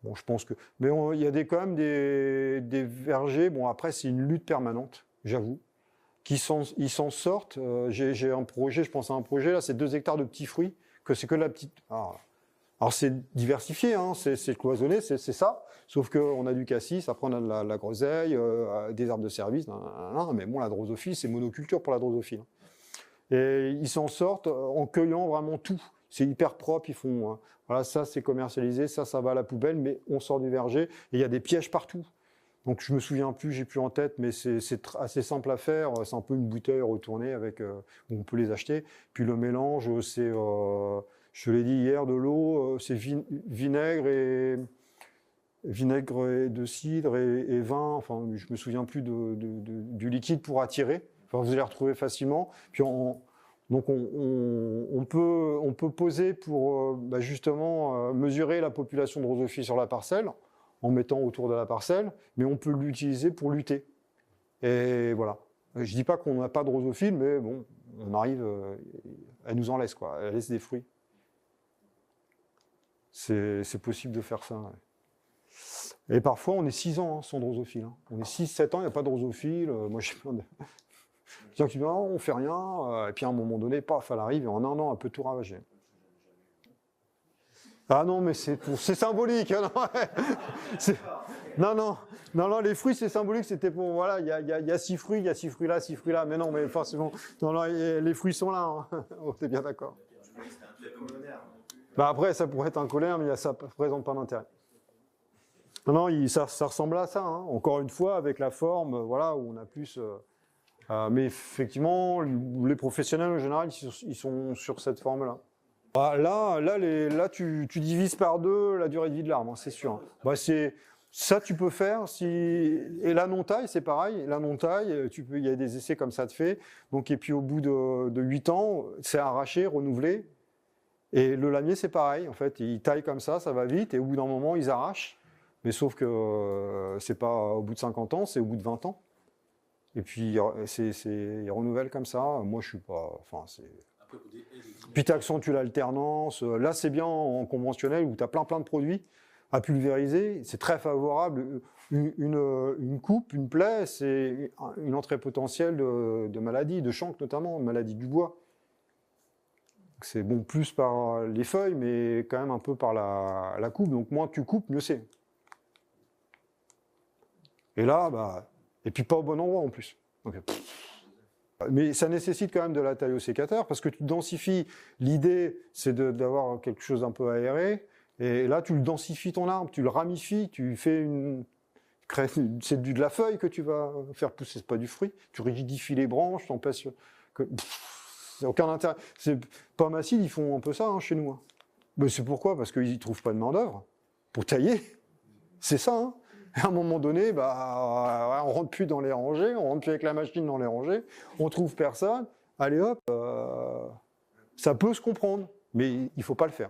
A: Bon, je pense que... Mais il y a quand même des vergers, bon après c'est une lutte permanente, j'avoue, ils s'en sortent. J'ai un projet, je pense à un projet, là c'est 2 hectares de petits fruits, que c'est que la petite... Alors c'est diversifié, hein, c'est cloisonné, c'est ça, sauf qu'on a du cassis, après on a de la groseille, des arbres de service, mais bon, la drosophile, c'est monoculture pour la drosophile. Et ils s'en sortent en cueillant vraiment tout. C'est hyper propre, ils font, voilà, ça c'est commercialisé, ça va à la poubelle, mais on sort du verger, et il y a des pièges partout. Donc je me souviens plus, j'ai plus en tête, mais c'est assez simple à faire, c'est un peu une bouteille retournée avec, où on peut les acheter. Puis le mélange, c'est... je l'ai dit hier, de l'eau, c'est vinaigre et de cidre et vin. Enfin, je me souviens plus du liquide pour attirer. Enfin, vous allez retrouver facilement. Puis donc on peut poser pour justement mesurer la population de drosophiles sur la parcelle en mettant autour de la parcelle, mais on peut l'utiliser pour lutter. Et voilà. Je dis pas qu'on n'a pas de drosophiles, mais bon, on arrive, elle nous en laisse quoi. Elle laisse des fruits. C'est possible de faire ça. Ouais. Et parfois, on est 6 ans sans drosophile. Hein. On est 6-7 ans, il n'y a pas de drosophile. Moi, j'ai plein de gens qui disent non, on fait rien. Et puis à un moment donné, paf, elle arrive et en 1 an, elle peut tout ravager. Ah non, mais c'est symbolique. Hein, non, les fruits, c'est symbolique. C'était pour, voilà, il y a 6 fruits, il y a 6 fruits là, 6 fruits là. Mais non, mais forcément, non, les fruits sont là. Hein. On est bien d'accord. Après, ça pourrait être un colère, mais ça ne présente pas d'intérêt. Non, ça ressemble à ça. Hein. Encore une fois, avec la forme, voilà, où on a plus... mais effectivement, les professionnels, en général, ils sont sur cette forme-là. Là, tu divises par 2 la durée de vie de l'arbre, hein, c'est sûr. Hein. Ça, tu peux faire. Et la non-taille, c'est pareil. La non-taille, il y a des essais comme ça de fait. Donc, et puis, au bout de 8 ans, c'est arraché, renouvelé. Et le lamier, c'est pareil, en fait, ils taillent comme ça va vite, et au bout d'un moment, ils arrachent. Mais sauf que c'est pas au bout de 50 ans, c'est au bout de 20 ans. Et puis, ils renouvellent comme ça. Moi, je suis pas... Enfin, c'est... Puis tu accentues l'alternance. Là, c'est bien en conventionnel, où tu as plein de produits à pulvériser. C'est très favorable. Une coupe, une plaie, c'est une entrée potentielle de maladies, de chancre notamment, de maladies du bois. C'est bon plus par les feuilles, mais quand même un peu par la coupe. Donc moins tu coupes, mieux c'est. Et là, et puis pas au bon endroit en plus. Donc, Mais ça nécessite quand même de la taille au sécateur parce que tu densifies. L'idée, c'est d'avoir quelque chose un peu aéré. Et là, tu le densifies ton arbre, tu le ramifies, tu fais c'est de la feuille que tu vas faire pousser, c'est pas du fruit. Tu rigidifies les branches, t'empêches que. C'est aucun intérêt. Pomme acide, ils font un peu ça hein, chez nous. Hein. Mais c'est pourquoi? Parce qu'ils n'y trouvent pas de main-d'œuvre pour tailler. C'est ça. Hein. Et à un moment donné, on rentre plus dans les rangées, on rentre plus avec la machine dans les rangées, on trouve personne. Allez hop, ça peut se comprendre, mais il faut pas le faire.